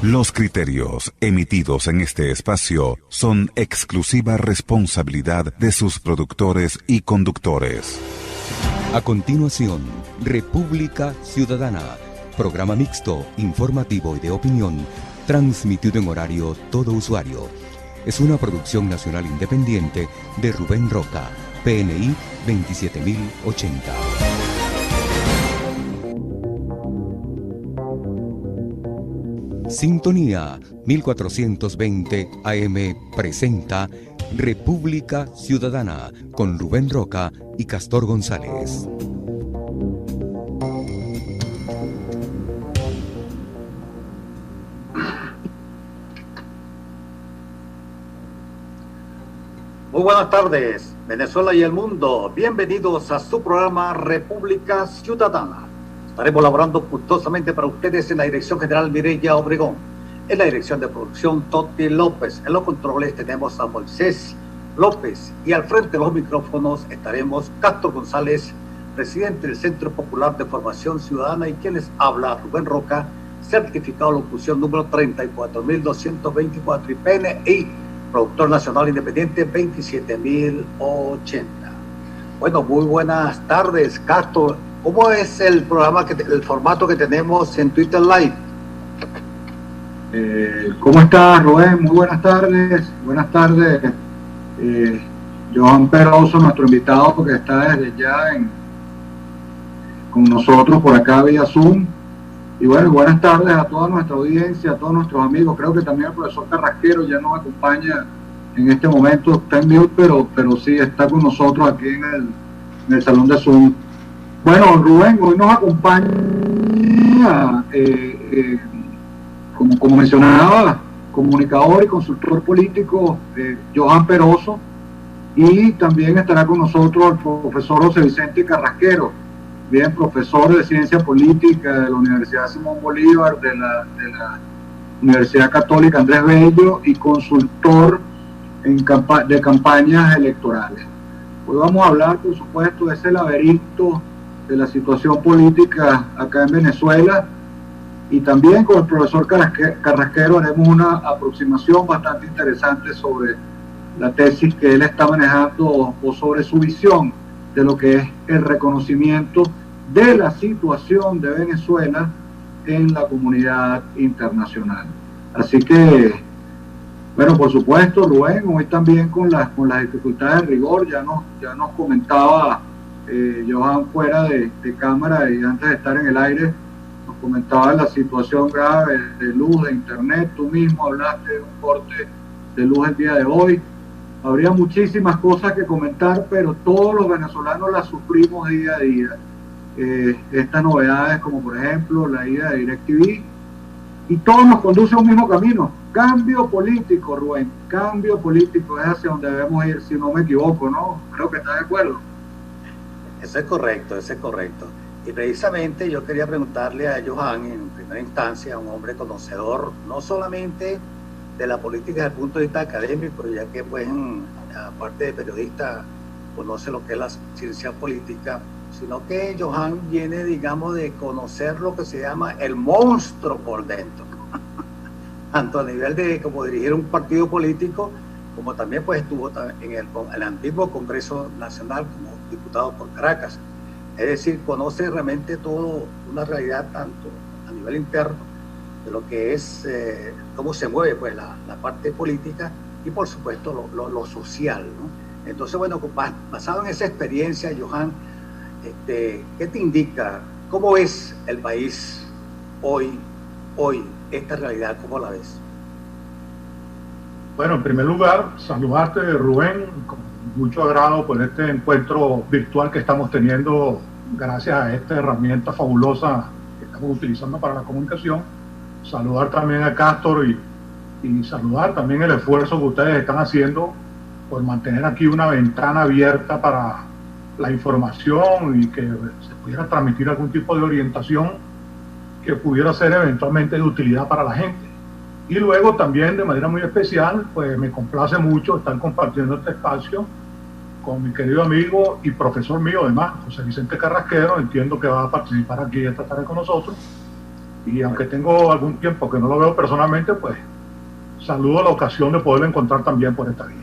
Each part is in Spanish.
Los criterios emitidos en este espacio son exclusiva responsabilidad de sus productores y conductores. A continuación, República Ciudadana, programa mixto, informativo y de opinión, transmitido en horario todo usuario. Es una producción nacional independiente de Rubén Roca, PNI 27080. Sintonía 1420 AM presenta República Ciudadana con Rubén Roca y Castor González. Muy buenas tardes, Venezuela y el mundo. Bienvenidos a su programa República Ciudadana. Estaremos laborando gustosamente para ustedes en la dirección general Mireya Obregón, en la dirección de producción Toti López, en los controles tenemos a Moisés López y al frente de los micrófonos estaremos Castor González, presidente del Centro Popular de Formación Ciudadana, y quien les habla, Rubén Roca, certificado de locución número 34.224 y PNI, productor nacional independiente 27.080. Bueno, muy buenas tardes, Castor. ¿Cómo es el programa, el formato que tenemos en Twitter Live? ¿Cómo estás, Rubén? Muy buenas tardes. Buenas tardes. Johan Peroso, nuestro invitado, porque está desde ya con nosotros por acá vía Zoom. Y bueno, buenas tardes a toda nuestra audiencia, a todos nuestros amigos. Creo que también el profesor Carrasquero ya nos acompaña en este momento. Está en mute, pero sí está con nosotros aquí en el salón de Zoom. Bueno, Rubén, hoy nos acompaña, como mencionaba, comunicador y consultor político Johan Peroso, y también estará con nosotros el profesor José Vicente Carrasquero, bien profesor de Ciencia Política de la Universidad Simón Bolívar, de la Universidad Católica Andrés Bello, y consultor de campañas electorales. Hoy vamos a hablar, por supuesto, de ese laberinto de la situación política acá en Venezuela, y también con el profesor Carrasquero haremos una aproximación bastante interesante sobre la tesis que él está manejando o sobre su visión de lo que es el reconocimiento de la situación de Venezuela en la comunidad internacional. Así que, bueno, por supuesto, Rubén, hoy también con las dificultades de rigor, ya nos comentaba Johan fuera de cámara y antes de estar en el aire, nos comentaba la situación grave de luz, de internet. Tú mismo hablaste de un corte de luz el día de hoy. Habría muchísimas cosas que comentar, pero todos los venezolanos las sufrimos día a día. Estas novedades, como por ejemplo la ida de DirecTV, y todo nos conduce a un mismo camino: cambio político, Rubén. Cambio político es hacia donde debemos ir, si no me equivoco, ¿no? Creo que estás de acuerdo. Eso es correcto. Y precisamente yo quería preguntarle a Johan, en primera instancia, un hombre conocedor, no solamente de la política desde el punto de vista académico, ya que pues aparte de periodista conoce lo que es la ciencia política, sino que Johan viene, digamos, de conocer lo que se llama el monstruo por dentro, tanto a nivel de como dirigir un partido político, como también pues estuvo en el antiguo Congreso Nacional como diputado por Caracas. Es decir, conoce realmente todo, una realidad tanto a nivel interno de lo que es cómo se mueve pues la parte política y por supuesto lo social, ¿no? Entonces, bueno, basado en esa experiencia, Johan, ¿qué te indica? ¿Cómo es el país hoy, esta realidad? ¿Cómo la ves? Bueno, en primer lugar, saludarte, Rubén, con mucho agrado por este encuentro virtual que estamos teniendo gracias a esta herramienta fabulosa que estamos utilizando para la comunicación. Saludar también a Castor y saludar también el esfuerzo que ustedes están haciendo por mantener aquí una ventana abierta para la información y que se pudiera transmitir algún tipo de orientación que pudiera ser eventualmente de utilidad para la gente. Y luego también, de manera muy especial, pues me complace mucho estar compartiendo este espacio con mi querido amigo y profesor mío, además, José Vicente Carrasquero. Entiendo que va a participar aquí esta tarde con nosotros. y aunque tengo algún tiempo que no lo veo personalmente, pues saludo la ocasión de poderlo encontrar también por esta vía.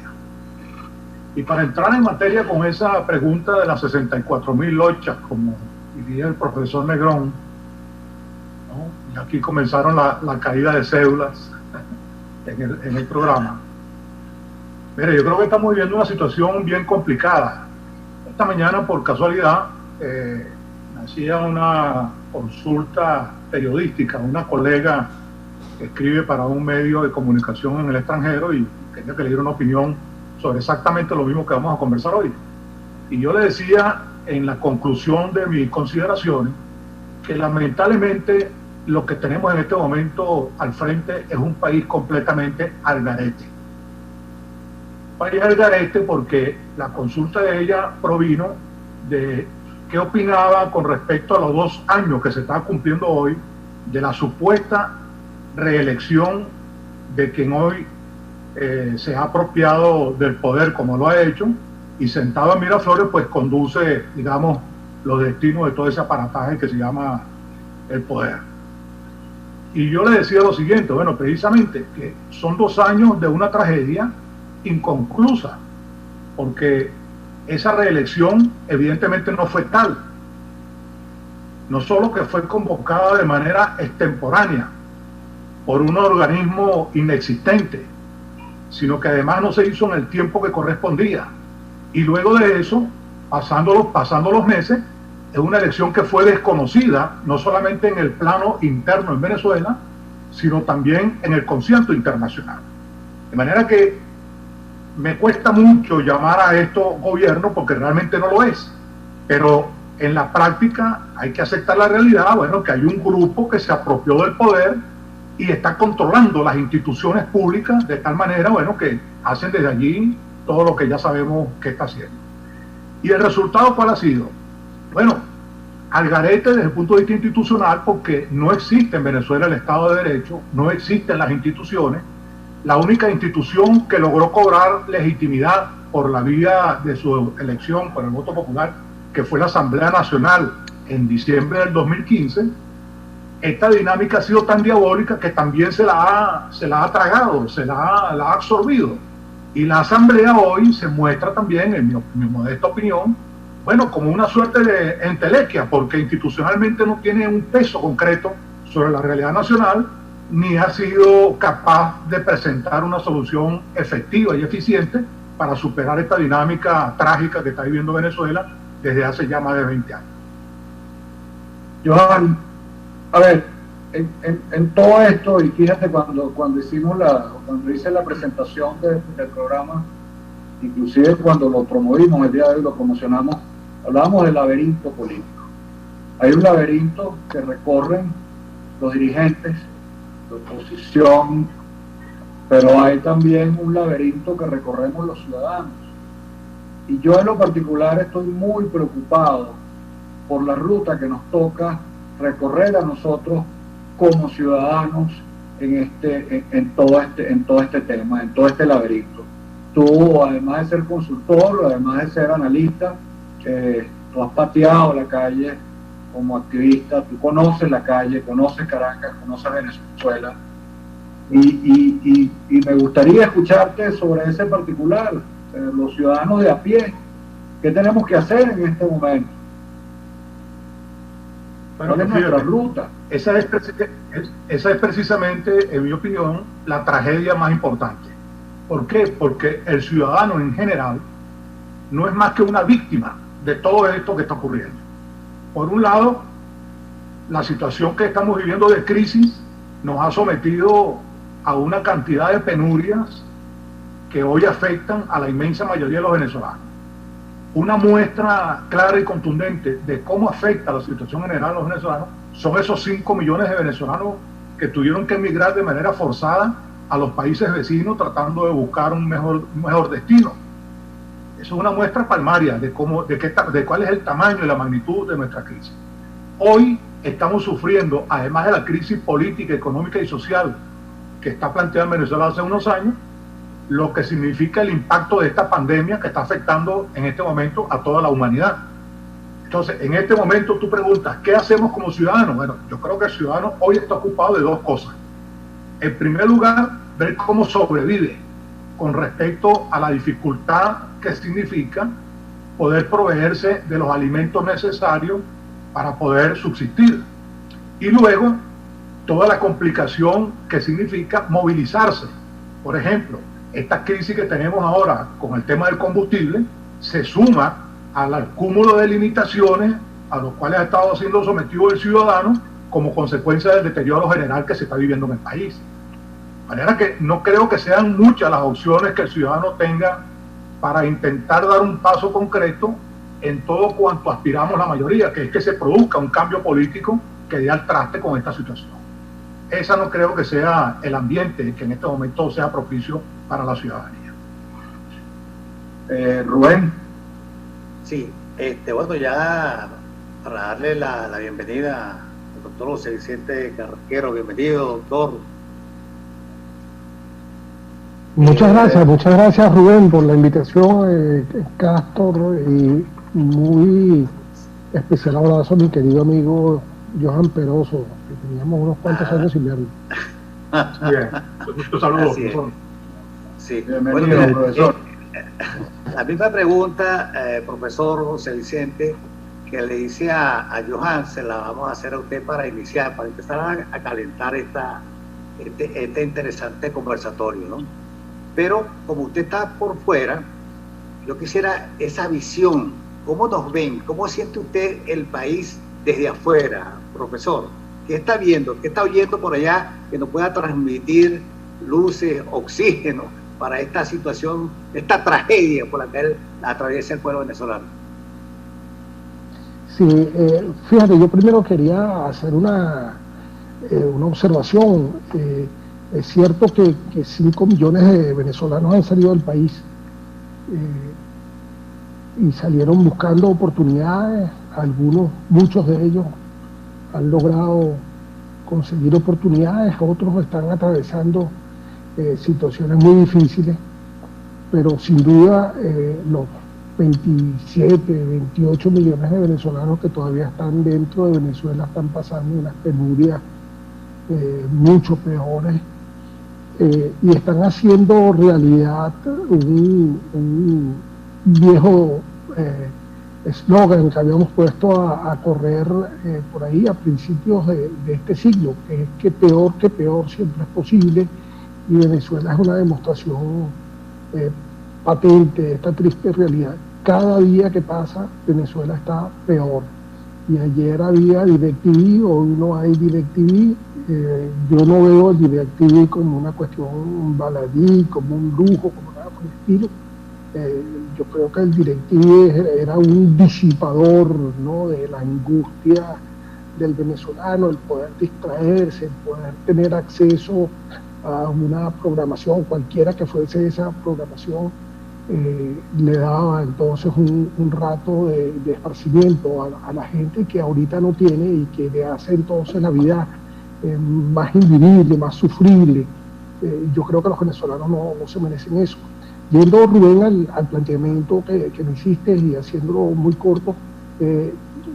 Y para entrar en materia con esa pregunta de las 64.000 lochas, como diría el profesor Negrón, ¿no? Y aquí comenzaron la caída de cédulas en el programa. Mire, yo creo que estamos viviendo una situación bien complicada. Esta mañana, por casualidad, me hacía una consulta periodística, una colega que escribe para un medio de comunicación en el extranjero y quería que le diera una opinión sobre exactamente lo mismo que vamos a conversar hoy. Y yo le decía en la conclusión de mis consideraciones que lamentablemente lo que tenemos en este momento al frente es un país completamente al garete. País al garete porque la consulta de ella provino de qué opinaba con respecto a los 2 años que se está cumpliendo hoy de la supuesta reelección de quien hoy se ha apropiado del poder como lo ha hecho y sentado en Miraflores pues conduce, digamos, los destinos de todo ese aparataje que se llama el poder. Y yo le decía lo siguiente, bueno, precisamente que son 2 años de una tragedia inconclusa, porque esa reelección evidentemente no fue tal, no solo que fue convocada de manera extemporánea por un organismo inexistente, sino que además no se hizo en el tiempo que correspondía. Y luego de eso, pasando los meses, es una elección que fue desconocida, no solamente en el plano interno en Venezuela, sino también en el concierto internacional. De manera que me cuesta mucho llamar a esto gobierno porque realmente no lo es. Pero en la práctica hay que aceptar la realidad, bueno, que hay un grupo que se apropió del poder y está controlando las instituciones públicas de tal manera, bueno, que hacen desde allí todo lo que ya sabemos que está haciendo. ¿Y el resultado cuál ha sido? Bueno, al garete desde el punto de vista institucional, porque no existe en Venezuela el Estado de Derecho, no existen las instituciones. La única institución que logró cobrar legitimidad por la vía de su elección, por el voto popular, que fue la Asamblea Nacional en diciembre del 2015, esta dinámica ha sido tan diabólica que también se la ha tragado, se la ha absorbido. Y la Asamblea hoy se muestra también, en mi modesta opinión, bueno, como una suerte de entelequia, porque institucionalmente no tiene un peso concreto sobre la realidad nacional, ni ha sido capaz de presentar una solución efectiva y eficiente para superar esta dinámica trágica que está viviendo Venezuela desde hace ya más de 20 años. Johan, a ver, en todo esto, y fíjate cuando hice la presentación del programa, inclusive cuando lo promovimos el día de hoy, lo promocionamos, hablábamos del laberinto político. Hay un laberinto que recorren los dirigentes de oposición, pero hay también un laberinto que recorremos los ciudadanos. Y yo en lo particular estoy muy preocupado por la ruta que nos toca recorrer a nosotros como ciudadanos en todo este tema, en todo este laberinto. Tú, además de ser consultor, además de ser analista, tú has pateado la calle como activista, tú conoces la calle, conoces Caracas, conoces Venezuela, y me gustaría escucharte sobre ese particular, los ciudadanos de a pie, ¿qué tenemos que hacer en este momento? Bueno, ¿Cuál es nuestra ruta? Esa es precisamente, en mi opinión, la tragedia más importante. ¿Por qué? Porque el ciudadano en general no es más que una víctima de todo esto que está ocurriendo. Por un lado, la situación que estamos viviendo de crisis nos ha sometido a una cantidad de penurias que hoy afectan a la inmensa mayoría de los venezolanos. Una muestra clara y contundente de cómo afecta la situación general a los venezolanos son esos 5 millones de venezolanos que tuvieron que emigrar de manera forzada a los países vecinos tratando de buscar un mejor destino. Eso es una muestra palmaria de cuál es el tamaño y la magnitud de nuestra crisis. Hoy estamos sufriendo, además de la crisis política, económica y social que está planteada en Venezuela hace unos años, lo que significa el impacto de esta pandemia que está afectando en este momento a toda la humanidad. Entonces, en este momento tú preguntas, ¿qué hacemos como ciudadanos? Bueno, yo creo que el ciudadano hoy está ocupado de dos cosas. En primer lugar, ver cómo sobrevive con respecto a la dificultad que significa poder proveerse de los alimentos necesarios para poder subsistir. Y luego, toda la complicación que significa movilizarse. Por ejemplo, esta crisis que tenemos ahora con el tema del combustible se suma al cúmulo de limitaciones a los cuales ha estado siendo sometido el ciudadano como consecuencia del deterioro general que se está viviendo en el país. De manera que no creo que sean muchas las opciones que el ciudadano tenga para intentar dar un paso concreto en todo cuanto aspiramos la mayoría, que es que se produzca un cambio político que dé al traste con esta situación. Esa no creo que sea el ambiente que en este momento sea propicio para la ciudadanía. Rubén. Sí, bueno, ya para darle la bienvenida al doctor José Vicente Carrasquero. Bienvenido, doctor. Muchas gracias Rubén por la invitación, Castor, y muy especial abrazo a mi querido amigo Johan Peroso, que teníamos unos cuantos años sin verlo. Bien, un saludo, profesor. Sí, bienvenido, bueno, profesor. La misma pregunta, profesor José Vicente, que le hice a Johan, se la vamos a hacer a usted para iniciar, para empezar a calentar este interesante conversatorio, ¿no? Pero como usted está por fuera, yo quisiera esa visión. ¿Cómo nos ven? ¿Cómo siente usted el país desde afuera, profesor? ¿Qué está viendo? ¿Qué está oyendo por allá que nos pueda transmitir luces, oxígeno para esta situación, esta tragedia por la que atraviesa el pueblo venezolano? Sí, fíjate, yo primero quería hacer una observación. Es cierto que 5 millones de venezolanos han salido del país y salieron buscando oportunidades. Muchos de ellos han logrado conseguir oportunidades, otros están atravesando situaciones muy difíciles, pero sin duda los 27, 28 millones de venezolanos que todavía están dentro de Venezuela están pasando unas penurias mucho peores, y están haciendo realidad un viejo eslogan que habíamos puesto a correr por ahí a principios de este siglo, que es que peor siempre es posible, y Venezuela es una demostración patente de esta triste realidad. Cada día que pasa Venezuela está peor, y ayer había DirecTV, hoy no hay DirecTV. Yo no veo el DirecTV como una cuestión baladí, como un lujo, como nada por el estilo. Yo creo que el DirecTV era un disipador, ¿no?, de la angustia del venezolano, el poder distraerse, el poder tener acceso a una programación, cualquiera que fuese esa programación, le daba entonces un rato de esparcimiento a la gente que ahorita no tiene, y que le hace entonces la vida más invivible, más sufrible. Yo creo que los venezolanos no se merecen eso. Yendo, Rubén, al planteamiento que me hiciste y haciéndolo muy corto,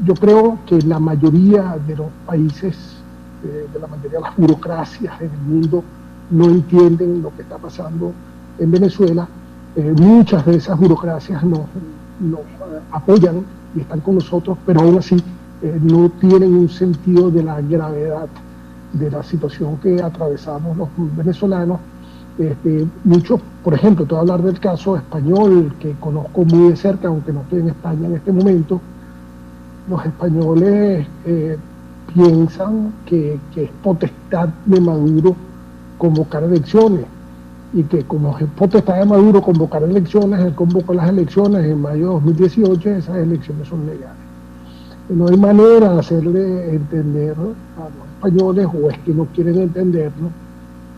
yo creo que la mayoría de los países, de la mayoría de las burocracias en el mundo, no entienden lo que está pasando en Venezuela. Muchas de esas burocracias nos apoyan y están con nosotros, pero aún así no tienen un sentido de la gravedad de la situación que atravesamos los venezolanos. Muchos, por ejemplo, te voy a hablar del caso español, que conozco muy de cerca, aunque no estoy en España en este momento. Los españoles piensan que es potestad de Maduro convocar elecciones, y que como es potestad de Maduro convocar elecciones, él convocó las elecciones en mayo de 2018, esas elecciones son legales. No hay manera de hacerle entender a los españoles, o es que no quieren entenderlo,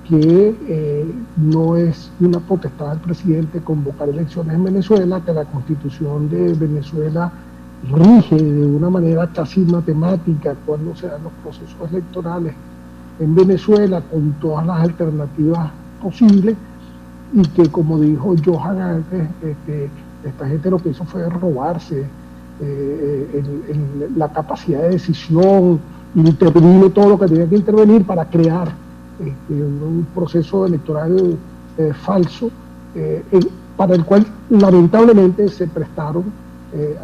que no es una potestad del presidente convocar elecciones en Venezuela, que la Constitución de Venezuela rige de una manera casi matemática cuando se dan los procesos electorales en Venezuela, con todas las alternativas posibles, y que, como dijo Johan antes, esta gente lo que hizo fue robarse la capacidad de decisión, intervino todo lo que tenía que intervenir para crear un proceso electoral falso, para el cual lamentablemente se prestaron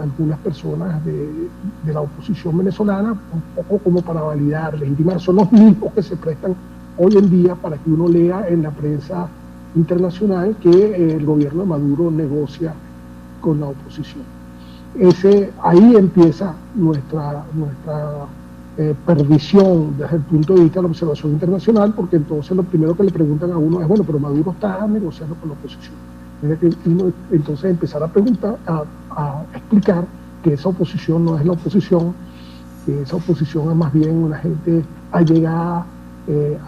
algunas personas de la oposición venezolana, un poco como para validar, legitimar. Son los mismos que se prestan hoy en día para que uno lea en la prensa internacional que el gobierno de Maduro negocia con la oposición. Ahí empieza nuestra perdición desde el punto de vista de la observación internacional, porque entonces lo primero que le preguntan a uno es, bueno, pero Maduro está negociando con la oposición. Es que uno entonces empezar a preguntar, a explicar que esa oposición no es la oposición, que esa oposición es más bien una gente allegada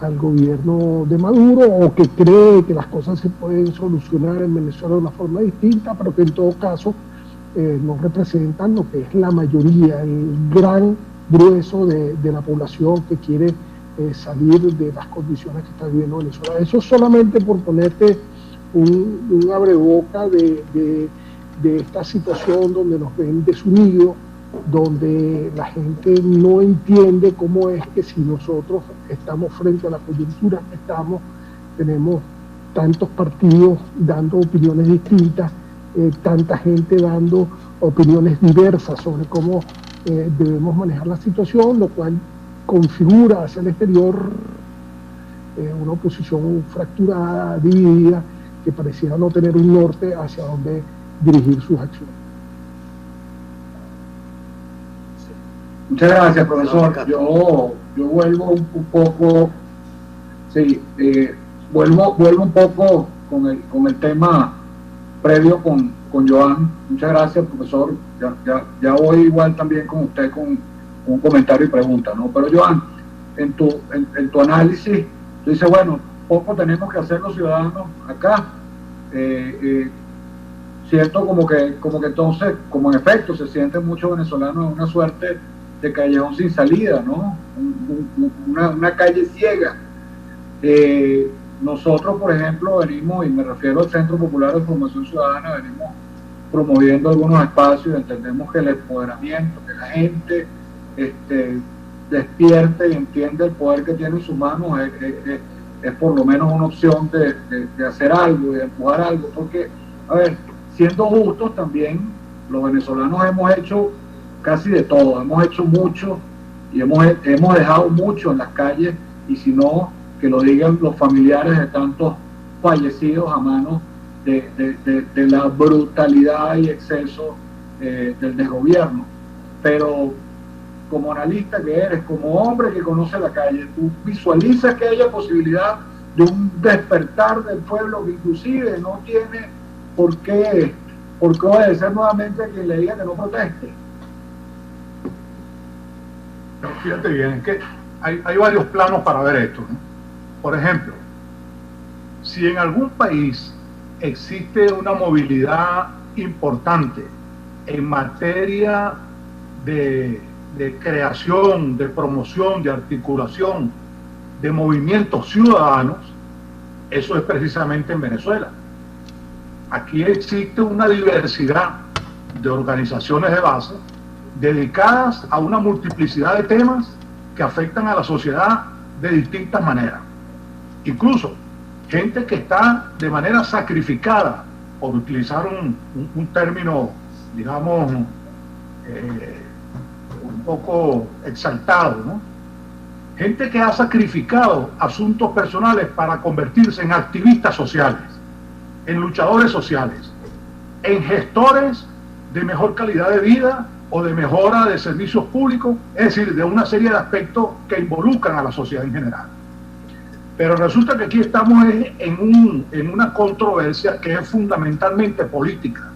al gobierno de Maduro, o que cree que las cosas se pueden solucionar en Venezuela de una forma distinta, pero que en todo caso no representan lo que es la mayoría, el gran grueso de la población que quiere salir de las condiciones que está viviendo Venezuela. Eso solamente por ponerte un abreboca de esta situación donde nos ven desunidos, donde la gente no entiende cómo es que si nosotros estamos frente a la coyuntura que estamos, tenemos tantos partidos dando opiniones distintas, tanta gente dando opiniones diversas sobre cómo debemos manejar la situación, lo cual configura hacia el exterior una oposición fracturada, dividida, que pareciera no tener un norte hacia donde dirigir sus acciones. Muchas gracias, profesor. Yo vuelvo un poco, sí, vuelvo un poco con el tema previo con Joan. Muchas gracias, profesor. Ya voy igual también con usted con un comentario y pregunta, ¿no? Pero Joan, en tu análisis, tú dices, bueno, poco tenemos que hacer los ciudadanos acá. Siento como que entonces, como en efecto, se sienten muchos venezolanos en una suerte de callejón sin salida, ¿no? Una calle ciega. Nosotros, por ejemplo, venimos, y me refiero al Centro Popular de Formación Ciudadana, venimos promoviendo algunos espacios, entendemos que el empoderamiento, que la gente despierte y entiende el poder que tiene en sus manos es por lo menos una opción de hacer algo, de empujar algo, porque, a ver, siendo justos también, los venezolanos hemos hecho casi de todo, hemos hecho mucho y hemos dejado mucho en las calles, y si no, que lo digan los familiares de tantos fallecidos a manos de la brutalidad y exceso del desgobierno. Pero como analista que eres, como hombre que conoce la calle, tú visualizas que haya posibilidad de un despertar del pueblo que inclusive no tiene por qué obedecer nuevamente a quien le diga que no proteste. Fíjate bien, es que hay varios planos para ver esto, ¿no? Por ejemplo, si en algún país existe una movilidad importante en materia de creación, de promoción, de articulación de movimientos ciudadanos, eso es precisamente en Venezuela. Aquí existe una diversidad de organizaciones de base dedicadas a una multiplicidad de temas que afectan a la sociedad de distintas maneras. Incluso gente que está de manera sacrificada, por utilizar un término, digamos, un poco exaltado, ¿no? Gente que ha sacrificado asuntos personales para convertirse en activistas sociales, en luchadores sociales, en gestores de mejor calidad de vida o de mejora de servicios públicos, es decir, de una serie de aspectos que involucran a la sociedad en general. Pero resulta que aquí estamos en una controversia que es fundamentalmente política.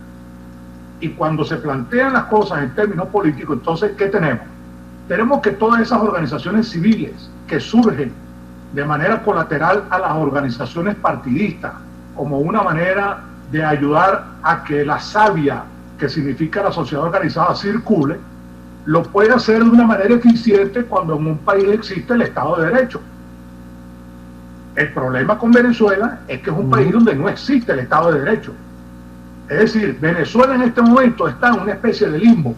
Y cuando se plantean las cosas en términos políticos, entonces, ¿qué tenemos? Tenemos que todas esas organizaciones civiles que surgen de manera colateral a las organizaciones partidistas, como una manera de ayudar a que la savia, que significa la sociedad organizada, circule, lo puede hacer de una manera eficiente cuando en un país existe el Estado de Derecho. El problema con Venezuela es que es un país donde no existe el Estado de Derecho. Es decir, Venezuela en este momento está en una especie de limbo,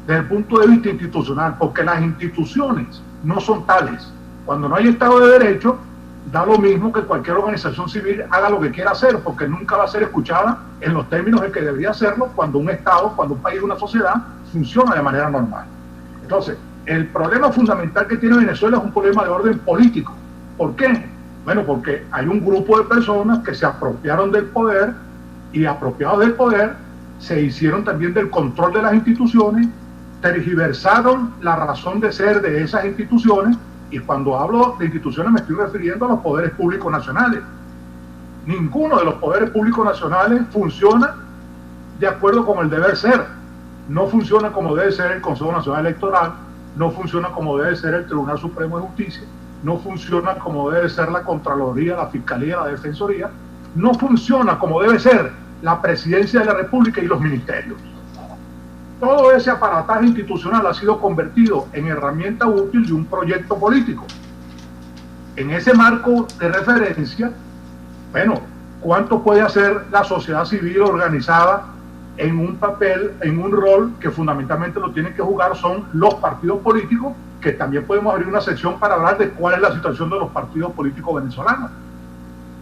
desde el punto de vista institucional, porque las instituciones no son tales. Cuando no hay Estado de Derecho, da lo mismo que cualquier organización civil haga lo que quiera hacer, porque nunca va a ser escuchada en los términos en que debería hacerlo cuando un Estado, cuando un país, una sociedad funciona de manera normal. Entonces, el problema fundamental que tiene Venezuela es un problema de orden político. ¿Por qué? Bueno, porque hay un grupo de personas que se apropiaron del poder y, apropiados del poder, se hicieron también del control de las instituciones, tergiversaron la razón de ser de esas instituciones, y cuando hablo de instituciones me estoy refiriendo a los poderes públicos nacionales. Ninguno de los poderes públicos nacionales funciona de acuerdo con el deber ser. No funciona como debe ser el Consejo Nacional Electoral, no funciona como debe ser el Tribunal Supremo de Justicia, no funciona como debe ser la Contraloría, la Fiscalía, la Defensoría, no funciona como debe ser la Presidencia de la República y los ministerios. Todo ese aparataje institucional ha sido convertido en herramienta útil de un proyecto político. En ese marco de referencia, bueno, ¿cuánto puede hacer la sociedad civil organizada en un papel, en un rol que fundamentalmente lo tienen que jugar son los partidos políticos, que también podemos abrir una sección para hablar de cuál es la situación de los partidos políticos venezolanos,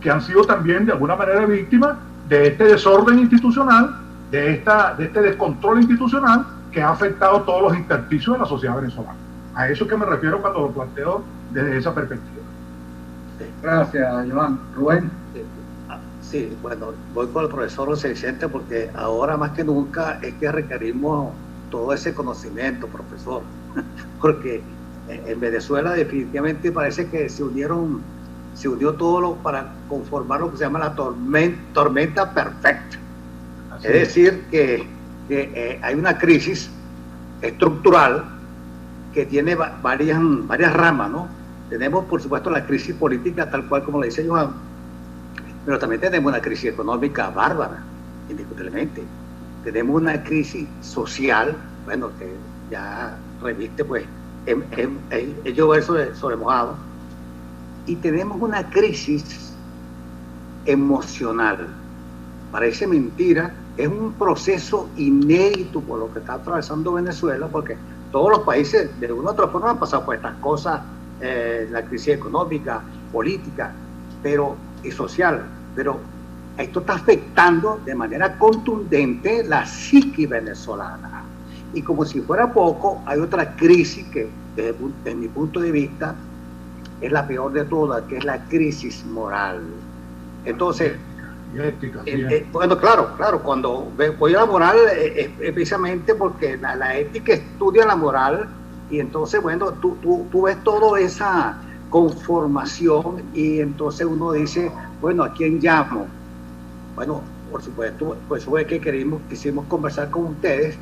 que han sido también de alguna manera víctimas de este desorden institucional, de este descontrol institucional que ha afectado todos los intersticios de la sociedad venezolana. A eso que me refiero cuando lo planteo desde esa perspectiva. Gracias, Johan. Rubén. Sí, bueno, voy con el profesor José Vicente porque ahora más que nunca es que requerimos todo ese conocimiento, profesor, porque en Venezuela definitivamente parece que se unió todo para conformar lo que se llama la tormenta perfecta. Es decir, que hay una crisis estructural que tiene varias ramas, ¿no? Tenemos, por supuesto, la crisis política, tal cual como le dice Johan, pero también tenemos una crisis económica bárbara, indiscutiblemente. Tenemos una crisis social, bueno, que ya reviste, pues, llover sobre mojado. Y tenemos una crisis emocional. Parece mentira, es un proceso inédito por lo que está atravesando Venezuela, porque todos los países de alguna u otra forma han pasado por estas cosas, la crisis económica, política y social, pero esto está afectando de manera contundente la psique venezolana. Y como si fuera poco, hay otra crisis que desde mi punto de vista es la peor de todas, que es la crisis moral. Entonces, bueno, claro, cuando voy a la moral es precisamente porque la ética estudia la moral, y entonces, bueno, tú ves toda esa conformación y entonces uno dice, bueno, ¿a quién llamo? Bueno, por supuesto, pues fue que quisimos conversar con ustedes,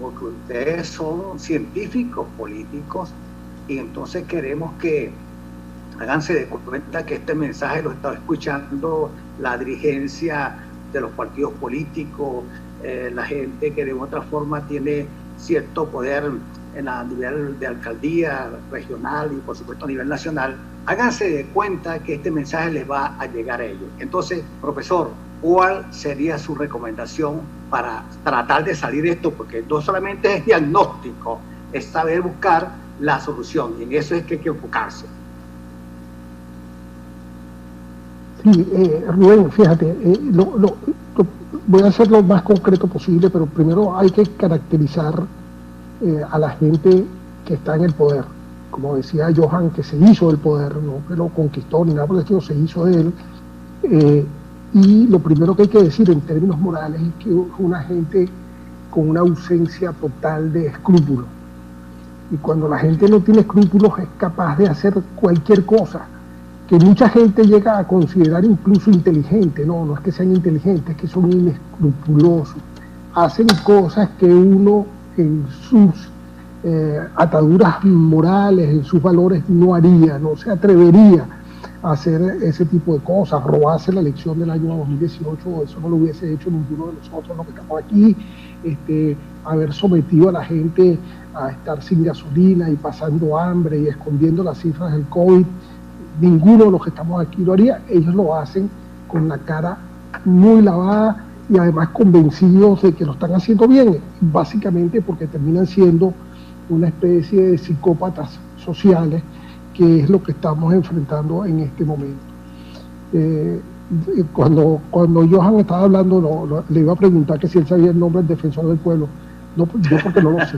porque ustedes son científicos políticos, y entonces queremos que háganse de cuenta que este mensaje lo está escuchando la dirigencia de los partidos políticos, la gente que de otra forma tiene cierto poder a nivel de alcaldía regional y por supuesto a nivel nacional. Háganse de cuenta que este mensaje les va a llegar a ellos. Entonces, profesor, ¿cuál sería su recomendación para tratar de salir de esto? Porque no solamente es diagnóstico, es saber buscar la solución, y en eso es que hay que enfocarse. Sí, Rubén, fíjate, voy a hacer lo más concreto posible, pero primero hay que caracterizar a la gente que está en el poder. Como decía Johan, que se hizo del poder, no que lo conquistó ni nada por el estilo, se hizo de él. Y lo primero que hay que decir en términos morales es que es una gente con una ausencia total de escrúpulos. Y cuando la gente no tiene escrúpulos es capaz de hacer cualquier cosa, que mucha gente llega a considerar incluso inteligente. No es que sean inteligentes, es que son inescrupulosos. Hacen cosas que uno en sus ataduras morales, en sus valores no haría, no se atrevería a hacer ese tipo de cosas, robarse la elección del año 2018, eso no lo hubiese hecho ninguno de nosotros los que estamos aquí, haber sometido a la gente a estar sin gasolina y pasando hambre y escondiendo las cifras del COVID, ninguno de los que estamos aquí lo haría. Ellos lo hacen con la cara muy lavada y además convencidos de que lo están haciendo bien, básicamente porque terminan siendo una especie de psicópatas sociales, que es lo que estamos enfrentando en este momento. Cuando Johan estaba hablando, le iba a preguntar que si él sabía el nombre del defensor del pueblo. No, yo porque no lo sé.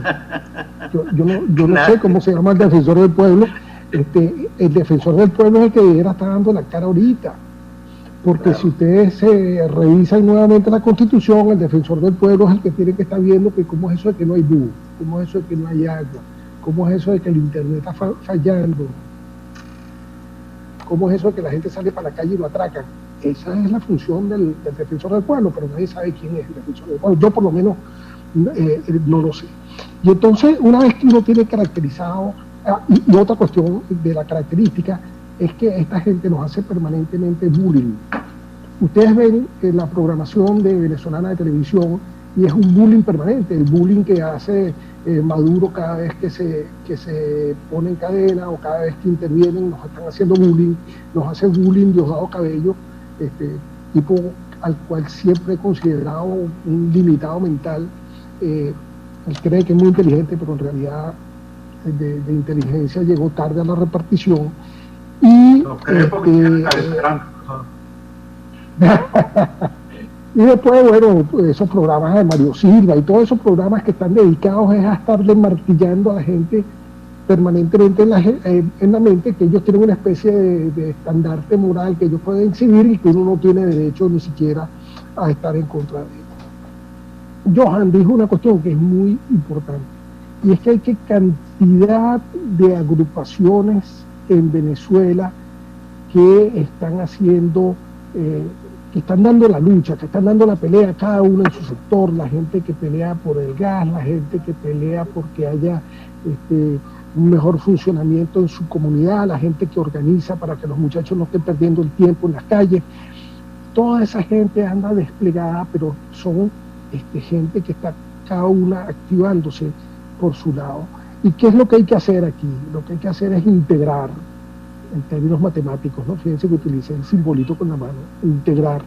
Yo no sé cómo se llama el defensor del pueblo. El defensor del pueblo es el que debiera estar dando la cara ahorita. Porque claro, si ustedes revisan nuevamente la Constitución, el defensor del pueblo es el que tiene que estar viendo que cómo es eso de que no hay luz, cómo es eso de que no hay agua, cómo es eso de que el internet está fallando, cómo es eso de que la gente sale para la calle y lo atracan. Esa es la función del defensor del pueblo, pero nadie sabe quién es el defensor del pueblo. Yo por lo menos no lo sé. Y entonces, una vez que uno tiene caracterizado, y otra cuestión de la característica, es que esta gente nos hace permanentemente bullying. Ustedes ven la programación de venezolana de televisión y es un bullying permanente, el bullying que hace Maduro cada vez que se pone en cadena o cada vez que intervienen, nos están haciendo bullying, nos hace bullying Diosdado Cabello, tipo al cual siempre he considerado un limitado mental. Él cree que es muy inteligente, pero en realidad de inteligencia llegó tarde a la repartición. Y y después, bueno, esos programas de Mario Silva y todos esos programas que están dedicados es a estarle martillando a la gente permanentemente en la mente que ellos tienen una especie de estandarte moral que ellos pueden exhibir y que uno no tiene derecho ni siquiera a estar en contra de ellos. Johan dijo una cuestión que es muy importante, y es que hay que cantidad de agrupaciones en Venezuela que están haciendo, que están dando la lucha, que están dando la pelea, cada uno en su sector, la gente que pelea por el gas, la gente que pelea porque haya un mejor funcionamiento en su comunidad, la gente que organiza para que los muchachos no estén perdiendo el tiempo en las calles. Toda esa gente anda desplegada, pero son gente que está cada una activándose por su lado. ¿Y qué es lo que hay que hacer aquí? Lo que hay que hacer es integrar, en términos matemáticos, ¿no? Fíjense que utilicé el simbolito con la mano, integrar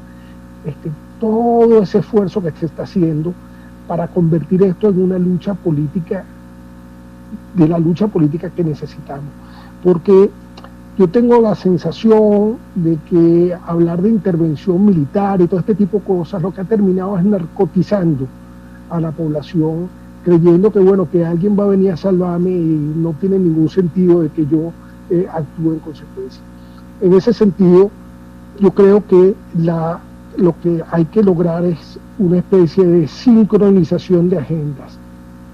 todo ese esfuerzo que se está haciendo para convertir esto en una lucha política, de la lucha política que necesitamos. Porque yo tengo la sensación de que hablar de intervención militar y todo este tipo de cosas, lo que ha terminado es narcotizando a la población, creyendo que bueno, que alguien va a venir a salvarme y no tiene ningún sentido de que yo actúe en consecuencia. En ese sentido, yo creo que lo que hay que lograr es una especie de sincronización de agendas,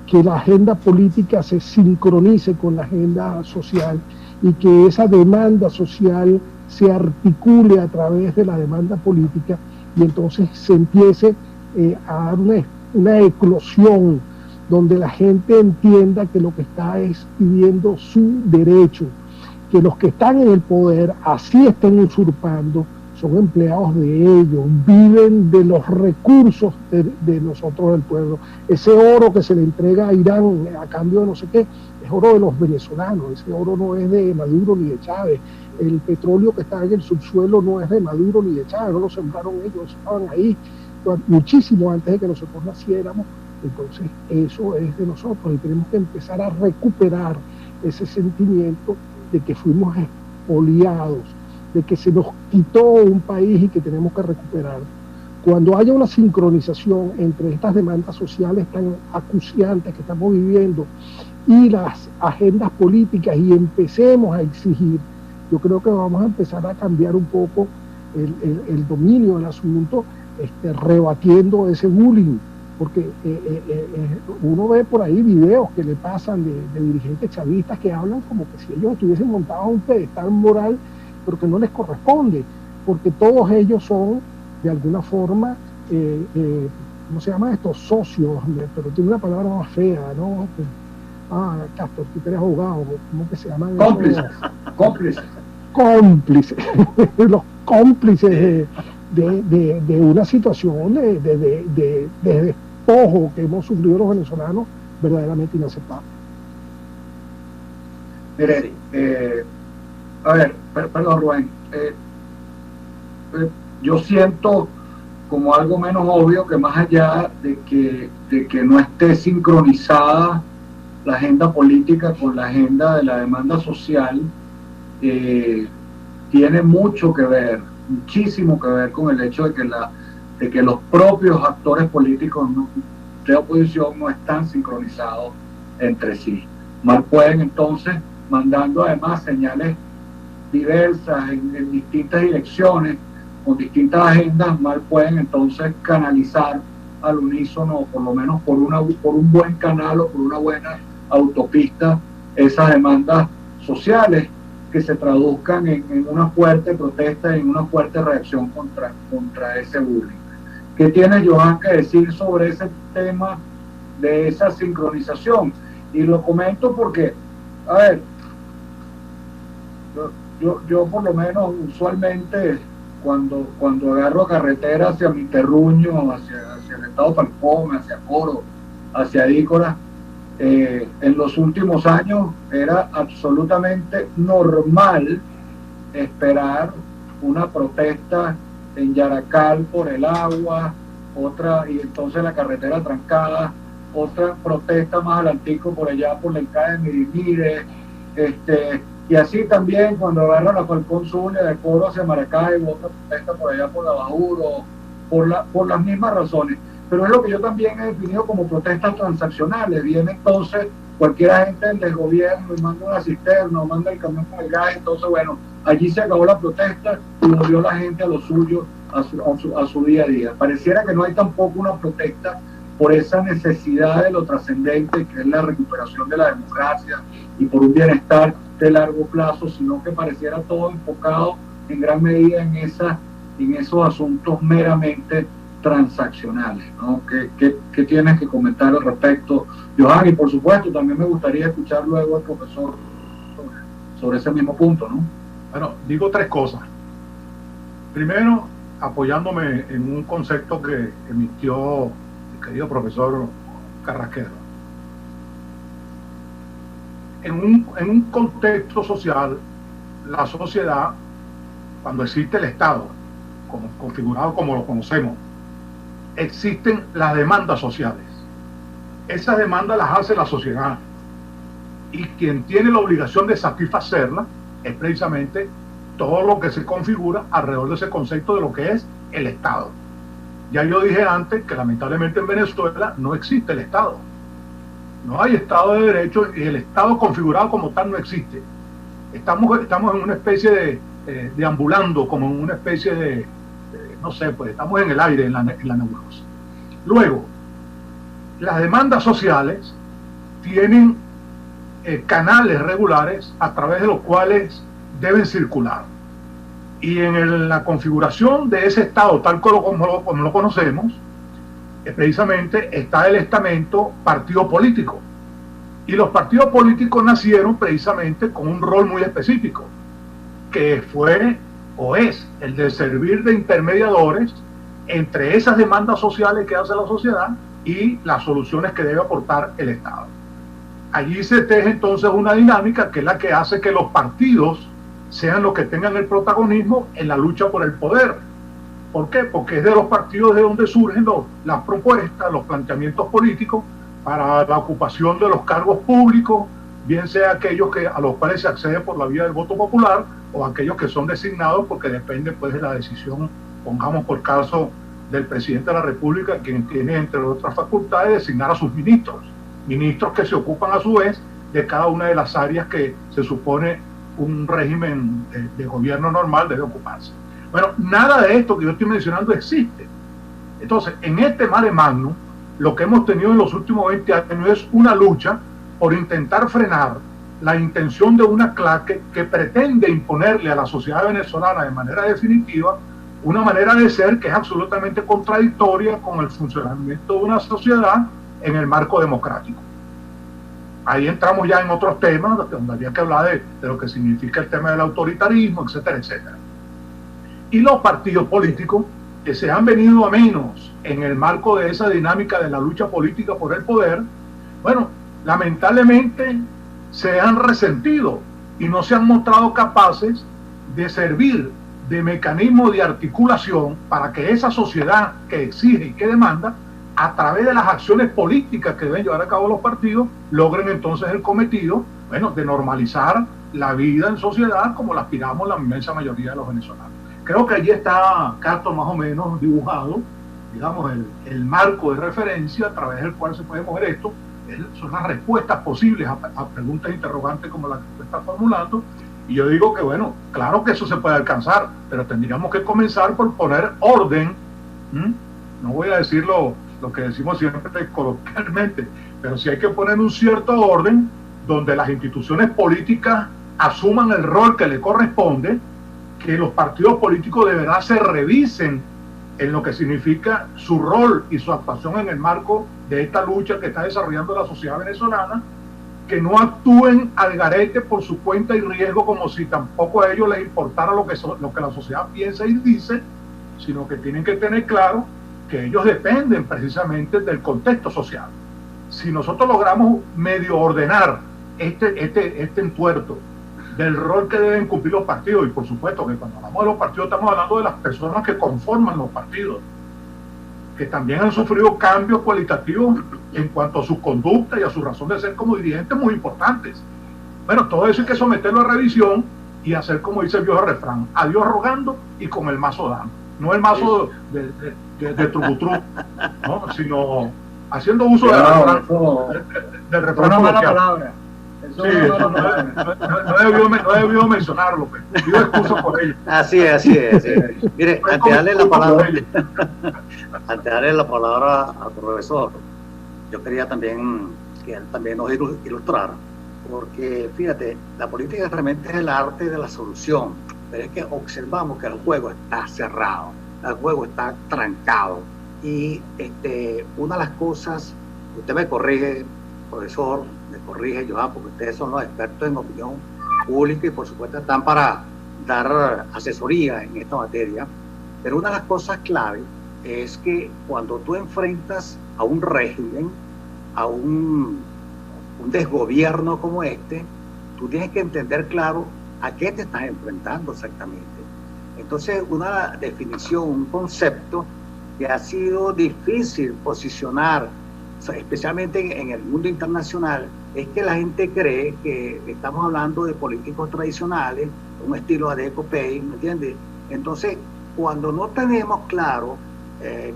que la agenda política se sincronice con la agenda social y que esa demanda social se articule a través de la demanda política y entonces se empiece a dar una eclosión donde la gente entienda que lo que está es pidiendo su derecho, que los que están en el poder, así estén usurpando, son empleados de ellos, viven de los recursos de nosotros del pueblo. Ese oro que se le entrega a Irán a cambio de no sé qué, es oro de los venezolanos, ese oro no es de Maduro ni de Chávez, el petróleo que está en el subsuelo no es de Maduro ni de Chávez, no lo sembraron ellos, estaban ahí muchísimo antes de que nosotros naciéramos. Entonces eso es de nosotros y tenemos que empezar a recuperar ese sentimiento de que fuimos expoliados, de que se nos quitó un país y que tenemos que recuperar. Cuando haya una sincronización entre estas demandas sociales tan acuciantes que estamos viviendo y las agendas políticas y empecemos a exigir, yo creo que vamos a empezar a cambiar un poco el dominio del asunto, rebatiendo ese bullying, porque uno ve por ahí videos que le pasan de dirigentes chavistas que hablan como que si ellos estuviesen montados un pedestal moral, pero que no les corresponde, porque todos ellos son, de alguna forma, ¿cómo se llama esto? Socios, pero tiene una palabra más fea, ¿no? Castor, tú que eres abogado, ¿cómo que se llaman? Cómplices. Los cómplices de una situación de despojo que hemos sufrido los venezolanos, verdaderamente inaceptable. Mire, a ver, perdón Rubén, yo siento como algo menos obvio que más allá de que no esté sincronizada la agenda política con la agenda de la demanda social, tiene mucho que ver, muchísimo que ver con el hecho de que los propios actores políticos de oposición no están sincronizados entre sí. Mal pueden entonces, mandando además señales diversas en distintas direcciones, con distintas agendas, mal pueden entonces canalizar al unísono, o por lo menos por un buen canal o por una buena autopista, esas demandas sociales que se traduzcan en una fuerte protesta y en una fuerte reacción contra ese bullying. ¿Qué tiene Johan que decir sobre ese tema de esa sincronización? Y lo comento porque, a ver, yo por lo menos usualmente cuando agarro carretera hacia mi terruño, hacia el estado Falcón, hacia Coro, hacia Dícora, en los últimos años era absolutamente normal esperar una protesta en Yaracal por el agua, otra, y entonces la carretera trancada, otra protesta más adelantico por allá por la entrada de Mirimire, y así también cuando agarran la Falcón Zulia de Coro hacia Maracaibo, otra protesta por allá por la Bajuro, por las mismas razones. Pero es lo que yo también he definido como protestas transaccionales. Viene entonces cualquier agente del gobierno y manda una cisterna o manda el camión con el gas, entonces bueno, allí se acabó la protesta y volvió la gente a lo suyo, a su día a día. Pareciera que no hay tampoco una protesta por esa necesidad de lo trascendente que es la recuperación de la democracia y por un bienestar de largo plazo, sino que pareciera todo enfocado en gran medida en esos asuntos meramente transaccionales, ¿no? ¿Qué tienes que comentar al respecto, Johan? Y por supuesto también me gustaría escuchar luego al profesor sobre ese mismo punto, ¿no? Bueno, digo tres cosas. Primero, apoyándome en un concepto que emitió el querido profesor Carrasquero. En un contexto social, la sociedad, cuando existe el Estado, configurado como lo conocemos, existen las demandas sociales. Esas demandas las hace la sociedad y quien tiene la obligación de satisfacerlas es precisamente todo lo que se configura alrededor de ese concepto de lo que es el Estado. Ya yo dije antes que lamentablemente en Venezuela no existe el Estado. No hay Estado de Derecho y el Estado configurado como tal no existe. Estamos en una especie de ambulando, como en una especie de no sé, pues estamos en el aire, en la nebulosa. Luego, las demandas sociales tienen canales regulares a través de los cuales deben circular. Y en la configuración de ese Estado, tal como lo conocemos, precisamente está el estamento partido político. Y los partidos políticos nacieron precisamente con un rol muy específico, que fue o es el de servir de intermediadores entre esas demandas sociales que hace la sociedad y las soluciones que debe aportar el Estado. Allí se teje entonces una dinámica que es la que hace que los partidos sean los que tengan el protagonismo en la lucha por el poder. ¿Por qué? Porque es de los partidos de donde surgen las propuestas, los planteamientos políticos para la ocupación de los cargos públicos, bien sea aquellos a los cuales se accede por la vía del voto popular o aquellos que son designados porque depende pues de la decisión, pongamos por caso del presidente de la República, quien tiene entre otras facultades designar a sus ministros que se ocupan a su vez de cada una de las áreas que se supone un régimen de gobierno normal debe ocuparse. Bueno, nada de esto que yo estoy mencionando existe. Entonces, en este mare magnum, lo que hemos tenido en los últimos 20 años es una lucha por intentar frenar la intención de una clase que pretende imponerle a la sociedad venezolana de manera definitiva una manera de ser que es absolutamente contradictoria con el funcionamiento de una sociedad en el marco democrático. Ahí entramos ya en otros temas, donde había que hablar de lo que significa el tema del autoritarismo, etcétera, etcétera. Y los partidos políticos que se han venido a menos en el marco de esa dinámica de la lucha política por el poder, bueno, lamentablemente se han resentido y no se han mostrado capaces de servir de mecanismos de articulación para que esa sociedad que exige y que demanda, a través de las acciones políticas que deben llevar a cabo los partidos, logren entonces el cometido, bueno, de normalizar la vida en sociedad como la aspiramos la inmensa mayoría de los venezolanos. Creo que allí está, Castro, más o menos dibujado, digamos, el marco de referencia a través del cual se puede mover esto. Son las respuestas posibles a preguntas interrogantes como la que usted está formulando. Y yo digo que, bueno, claro que eso se puede alcanzar, pero tendríamos que comenzar por poner orden. No voy a decir lo que decimos siempre coloquialmente, pero sí hay que poner un cierto orden donde las instituciones políticas asuman el rol que le corresponde, que los partidos políticos de verdad se revisen en lo que significa su rol y su actuación en el marco de esta lucha que está desarrollando la sociedad venezolana, que no actúen al garete por su cuenta y riesgo como si tampoco a ellos les importara lo que la sociedad piensa y dice, sino que tienen que tener claro que ellos dependen precisamente del contexto social. Si nosotros logramos medio ordenar este entuerto del rol que deben cumplir los partidos, y por supuesto que cuando hablamos de los partidos estamos hablando de las personas que conforman los partidos, que también han sufrido cambios cualitativos en cuanto a su conducta y a su razón de ser como dirigentes muy importantes. Bueno, todo eso hay que someterlo a revisión y hacer como dice el viejo refrán, a Dios rogando y con el mazo dando. No el mazo de trucutru, ¿no? Sino haciendo uso del refrán. Una mala palabra. Sí, no debió mencionarlo, pido excusa por ello. Así es. Mire, antes de darle la palabra al profesor, yo quería también que él también nos ilustrara, porque fíjate, la política realmente es el arte de la solución, pero es que observamos que el juego está cerrado, el juego está trancado, y una de las cosas, usted me corrige, profesor, me corrige, Johan, porque ustedes son los expertos en opinión pública y por supuesto están para dar asesoría en esta materia, pero una de las cosas clave es que cuando tú enfrentas a un régimen, a un desgobierno como tú tienes que entender claro a qué te estás enfrentando exactamente. Entonces, una definición, un concepto que ha sido difícil posicionar, especialmente en el mundo internacional, es que la gente cree que estamos hablando de políticos tradicionales, un estilo Adeco Pay, ¿me entiendes? Entonces, cuando no tenemos claro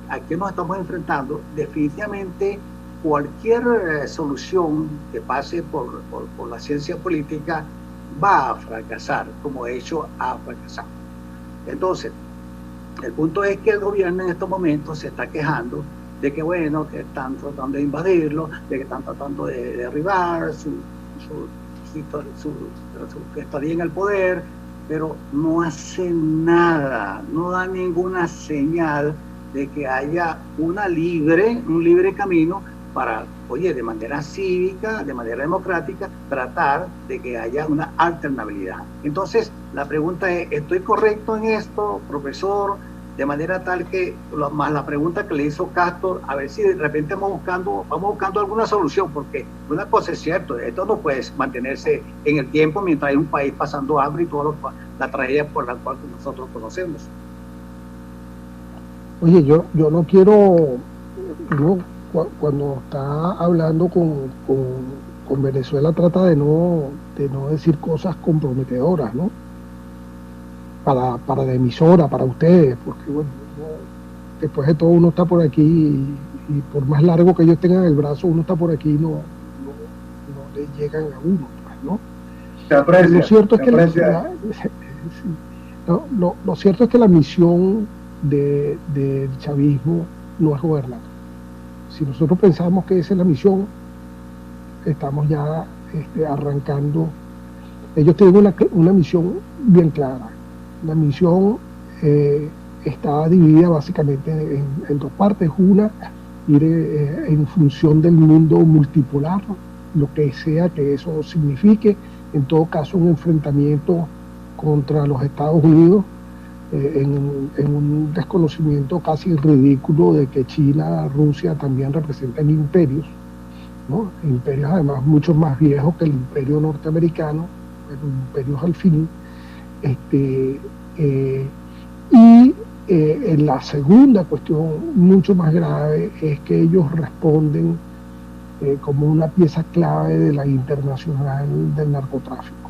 a qué nos estamos enfrentando, definitivamente cualquier solución que pase por la ciencia política va a fracasar, como de hecho ha fracasado. Entonces, el punto es que el gobierno en estos momentos se está quejando de que, bueno, que están tratando de invadirlo, de que están tratando de derribar su estadía en el poder, pero no hace nada, no da ninguna señal de que haya un libre camino para, de manera cívica, de manera democrática, tratar de que haya una alternabilidad. Entonces, la pregunta es, ¿estoy correcto en esto, profesor? De manera tal que, más la pregunta que le hizo Castro, a ver si de repente vamos buscando alguna solución, porque una cosa es cierto, esto no puede mantenerse en el tiempo mientras hay un país pasando hambre y toda la tragedia por la cual nosotros conocemos. Oye, yo no quiero, cuando está hablando con Venezuela, trata de no decir cosas comprometedoras, ¿no? Para la emisora, para ustedes, porque bueno, después de todo uno está por aquí y por más largo que ellos tengan el brazo, uno está por aquí y no le llegan a uno, ¿no? Se aprecia, lo cierto es que lo cierto es que la misión del chavismo no es gobernar. Si nosotros pensamos que esa es la misión, estamos ya arrancando. Ellos tienen una misión bien clara. La misión está dividida básicamente en dos partes. Una, ir en función del mundo multipolar, lo que sea que eso signifique. En todo caso, un enfrentamiento contra los Estados Unidos, en un desconocimiento casi ridículo de que China, Rusia también representan imperios, ¿no? Imperios además mucho más viejos que el imperio norteamericano, pero imperios al fin. Y la segunda cuestión mucho más grave es que ellos responden como una pieza clave de la internacional del narcotráfico.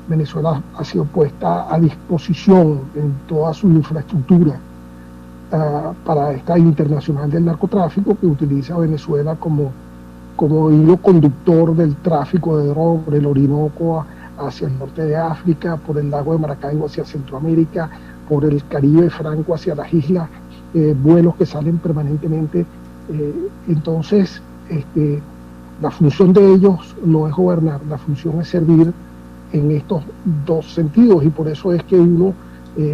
Venezuela ha sido puesta a disposición en toda su infraestructura para esta internacional del narcotráfico, que utiliza a Venezuela como hilo conductor del tráfico de drogas por el Orinoco hacia el norte de África, por el lago de Maracaibo hacia Centroamérica, por el Caribe franco hacia las islas, vuelos que salen permanentemente. Entonces, la función de ellos no es gobernar, la función es servir en estos dos sentidos, y por eso es que uno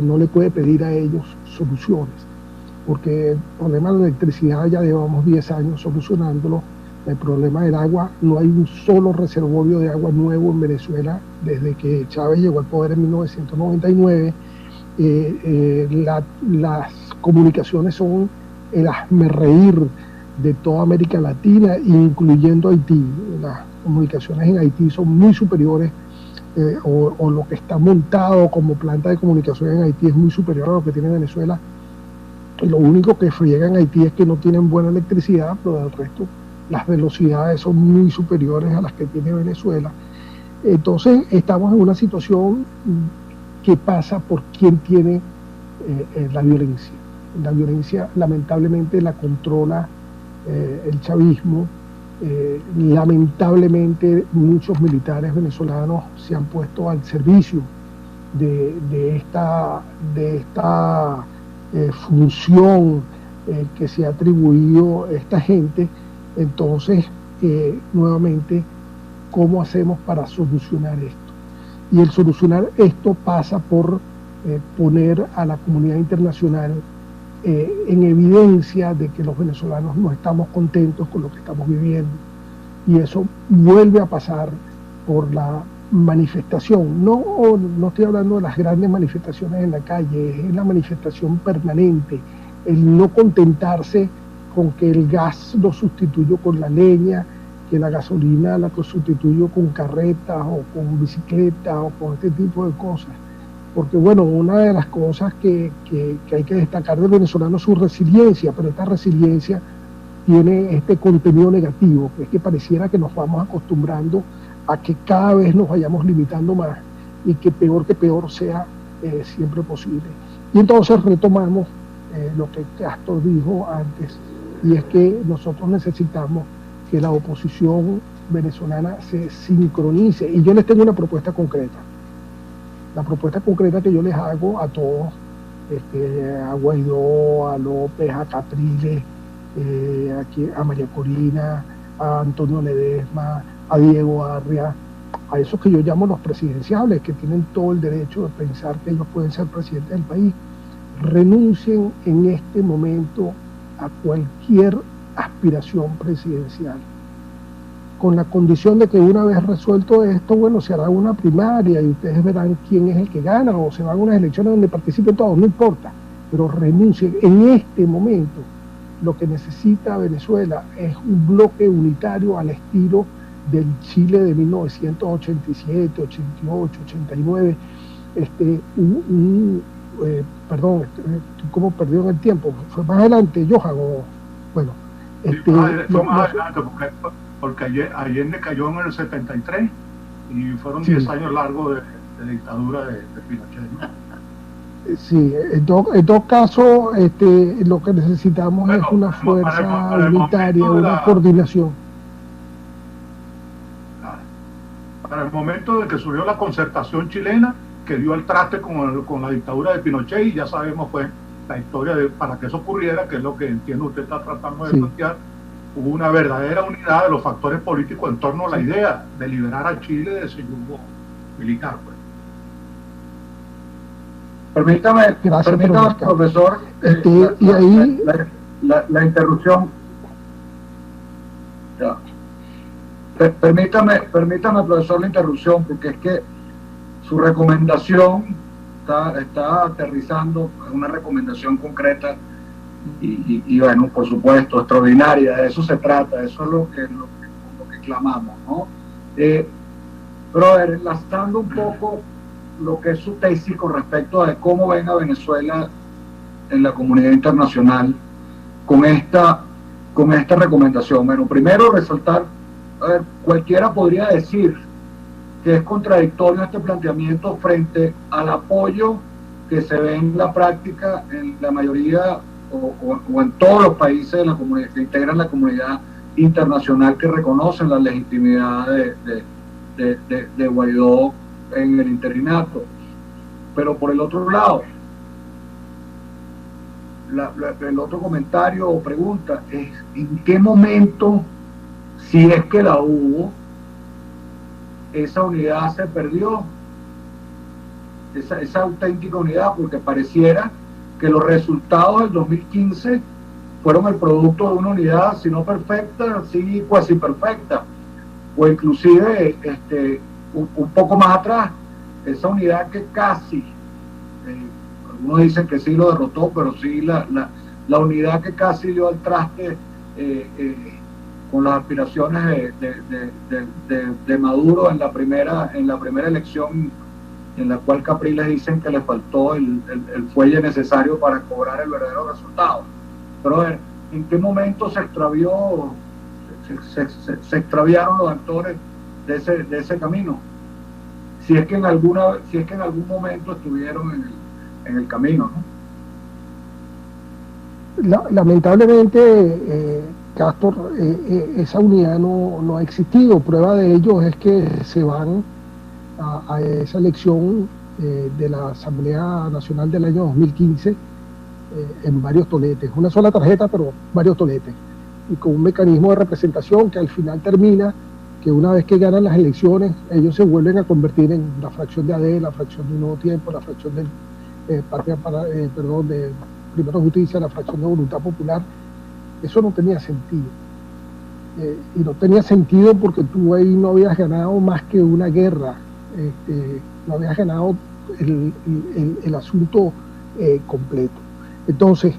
no le puede pedir a ellos soluciones, porque el problema de la electricidad ya llevamos 10 años solucionándolo. El problema del agua, no hay un solo reservorio de agua nuevo en Venezuela desde que Chávez llegó al poder en 1999. Las comunicaciones son el hazmerreír de toda América Latina, incluyendo Haití. Las comunicaciones en Haití son muy superiores, o lo que está montado como planta de comunicación en Haití es muy superior a lo que tiene Venezuela. Y lo único que friega en Haití es que no tienen buena electricidad, pero del resto las velocidades son muy superiores a las que tiene Venezuela. Entonces estamos en una situación que pasa por quien tiene la violencia. La violencia lamentablemente la controla el chavismo. Lamentablemente muchos militares venezolanos se han puesto al servicio de esta función que se ha atribuido a esta gente. Entonces, nuevamente, ¿cómo hacemos para solucionar esto? Y el solucionar esto pasa por poner a la comunidad internacional en evidencia de que los venezolanos no estamos contentos con lo que estamos viviendo. Y eso vuelve a pasar por la manifestación. No estoy hablando de las grandes manifestaciones en la calle, es la manifestación permanente, el no contentarse con que el gas lo sustituyo con la leña, que la gasolina la sustituyo con carretas o con bicicletas o con este tipo de cosas. Porque bueno, una de las cosas que hay que destacar del venezolano es su resiliencia, pero esta resiliencia tiene este contenido negativo, que es que pareciera que nos vamos acostumbrando a que cada vez nos vayamos limitando más y que peor sea siempre posible. Y entonces retomamos lo que Castor dijo antes, y es que nosotros necesitamos que la oposición venezolana se sincronice. Y yo les tengo una propuesta concreta. La propuesta concreta que yo les hago a todos, a Guaidó, a López, a Capriles, aquí, a María Corina, a Antonio Ledesma, a Diego Arria, a esos que yo llamo los presidenciables, que tienen todo el derecho de pensar que ellos pueden ser presidentes del país, renuncien en este momento a cualquier aspiración presidencial, con la condición de que una vez resuelto esto, bueno, se hará una primaria y ustedes verán quién es el que gana, o se van a unas elecciones donde participen todos, no importa, pero renuncien. En este momento lo que necesita Venezuela es un bloque unitario al estilo del Chile de 1987, 88, 89, perdón, ¿cómo perdió en el tiempo? Fue más adelante, Johan, fue más adelante, porque Allende cayó en el 73 y fueron 10 años largos de dictadura de Pinochet, ¿no? Sí, en todo caso, lo que necesitamos es una fuerza unitaria, una coordinación. Para el momento de que surgió la concertación chilena, que dio el traste con la dictadura de Pinochet, y ya sabemos pues la historia para que eso ocurriera, que es lo que entiendo usted está tratando de plantear. Hubo una verdadera unidad de los factores políticos en torno a la idea de liberar a Chile de ese yugo militar, pues. Permítame, profesor, y ahí la interrupción. Ya. Permítame, profesor, la interrupción, porque es que su recomendación está aterrizando en una recomendación concreta y bueno, por supuesto, extraordinaria. De eso se trata, eso es lo que clamamos, ¿no? Pero enlazando un poco lo que es su tesis con respecto a cómo ven a Venezuela en la comunidad internacional con esta recomendación. Bueno, primero resaltar, a ver, cualquiera podría decir que es contradictorio este planteamiento frente al apoyo que se ve en la práctica en la mayoría o en todos los países de la comunidad que integran la comunidad internacional, que reconocen la legitimidad de Guaidó en el interinato. Pero por el otro lado, el otro comentario o pregunta es: ¿en qué momento, si es que la hubo, esa unidad se perdió? Esa auténtica unidad, porque pareciera que los resultados del 2015 fueron el producto de una unidad, si no perfecta, sí cuasi perfecta, o inclusive un poco más atrás, esa unidad que casi, algunos dicen que sí lo derrotó, pero sí la unidad que casi dio al traste con las aspiraciones de Maduro en la primera elección, en la cual Capriles dicen que le faltó el fuelle necesario para cobrar el verdadero resultado. Pero a ver, ¿en qué momento se extraviaron los actores de ese camino? Si es que en algún momento estuvieron en el camino, ¿no? Lamentablemente, Castor, esa unidad no ha existido. Prueba de ello es que se van a esa elección de la Asamblea Nacional del año 2015 en varios toletes, una sola tarjeta pero varios toletes, y con un mecanismo de representación que al final termina que una vez que ganan las elecciones ellos se vuelven a convertir en la fracción de AD, la fracción de Un Nuevo Tiempo, la fracción del de Primero Justicia, la fracción de Voluntad Popular. Eso no tenía sentido. Y no tenía sentido porque tú ahí no habías ganado más que una guerra, no habías ganado el asunto completo. Entonces,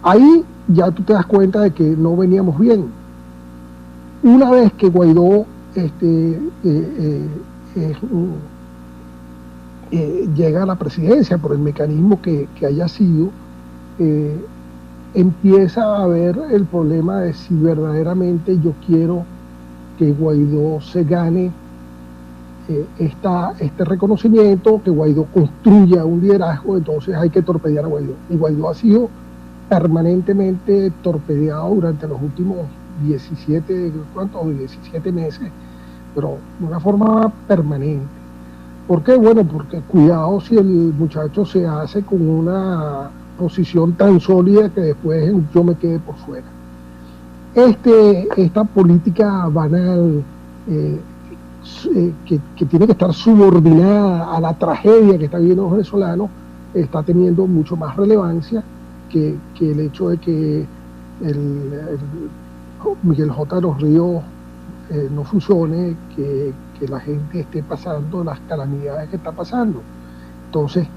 ahí ya tú te das cuenta de que no veníamos bien. Una vez que Guaidó llega a la presidencia por el mecanismo que haya sido, empieza a haber el problema de si verdaderamente yo quiero que Guaidó se gane este reconocimiento, que Guaidó construya un liderazgo. Entonces hay que torpedear a Guaidó. Y Guaidó ha sido permanentemente torpedeado durante los últimos 17 meses, pero de una forma permanente. ¿Por qué? Bueno, porque cuidado si el muchacho se hace con una posición tan sólida que después yo me quede por fuera. Esta política banal que tiene que estar subordinada a la tragedia que está viviendo los venezolanos está teniendo mucho más relevancia que el hecho de que Miguel J. de los Ríos no funcione, que la gente esté pasando las calamidades que está pasando. Entonces,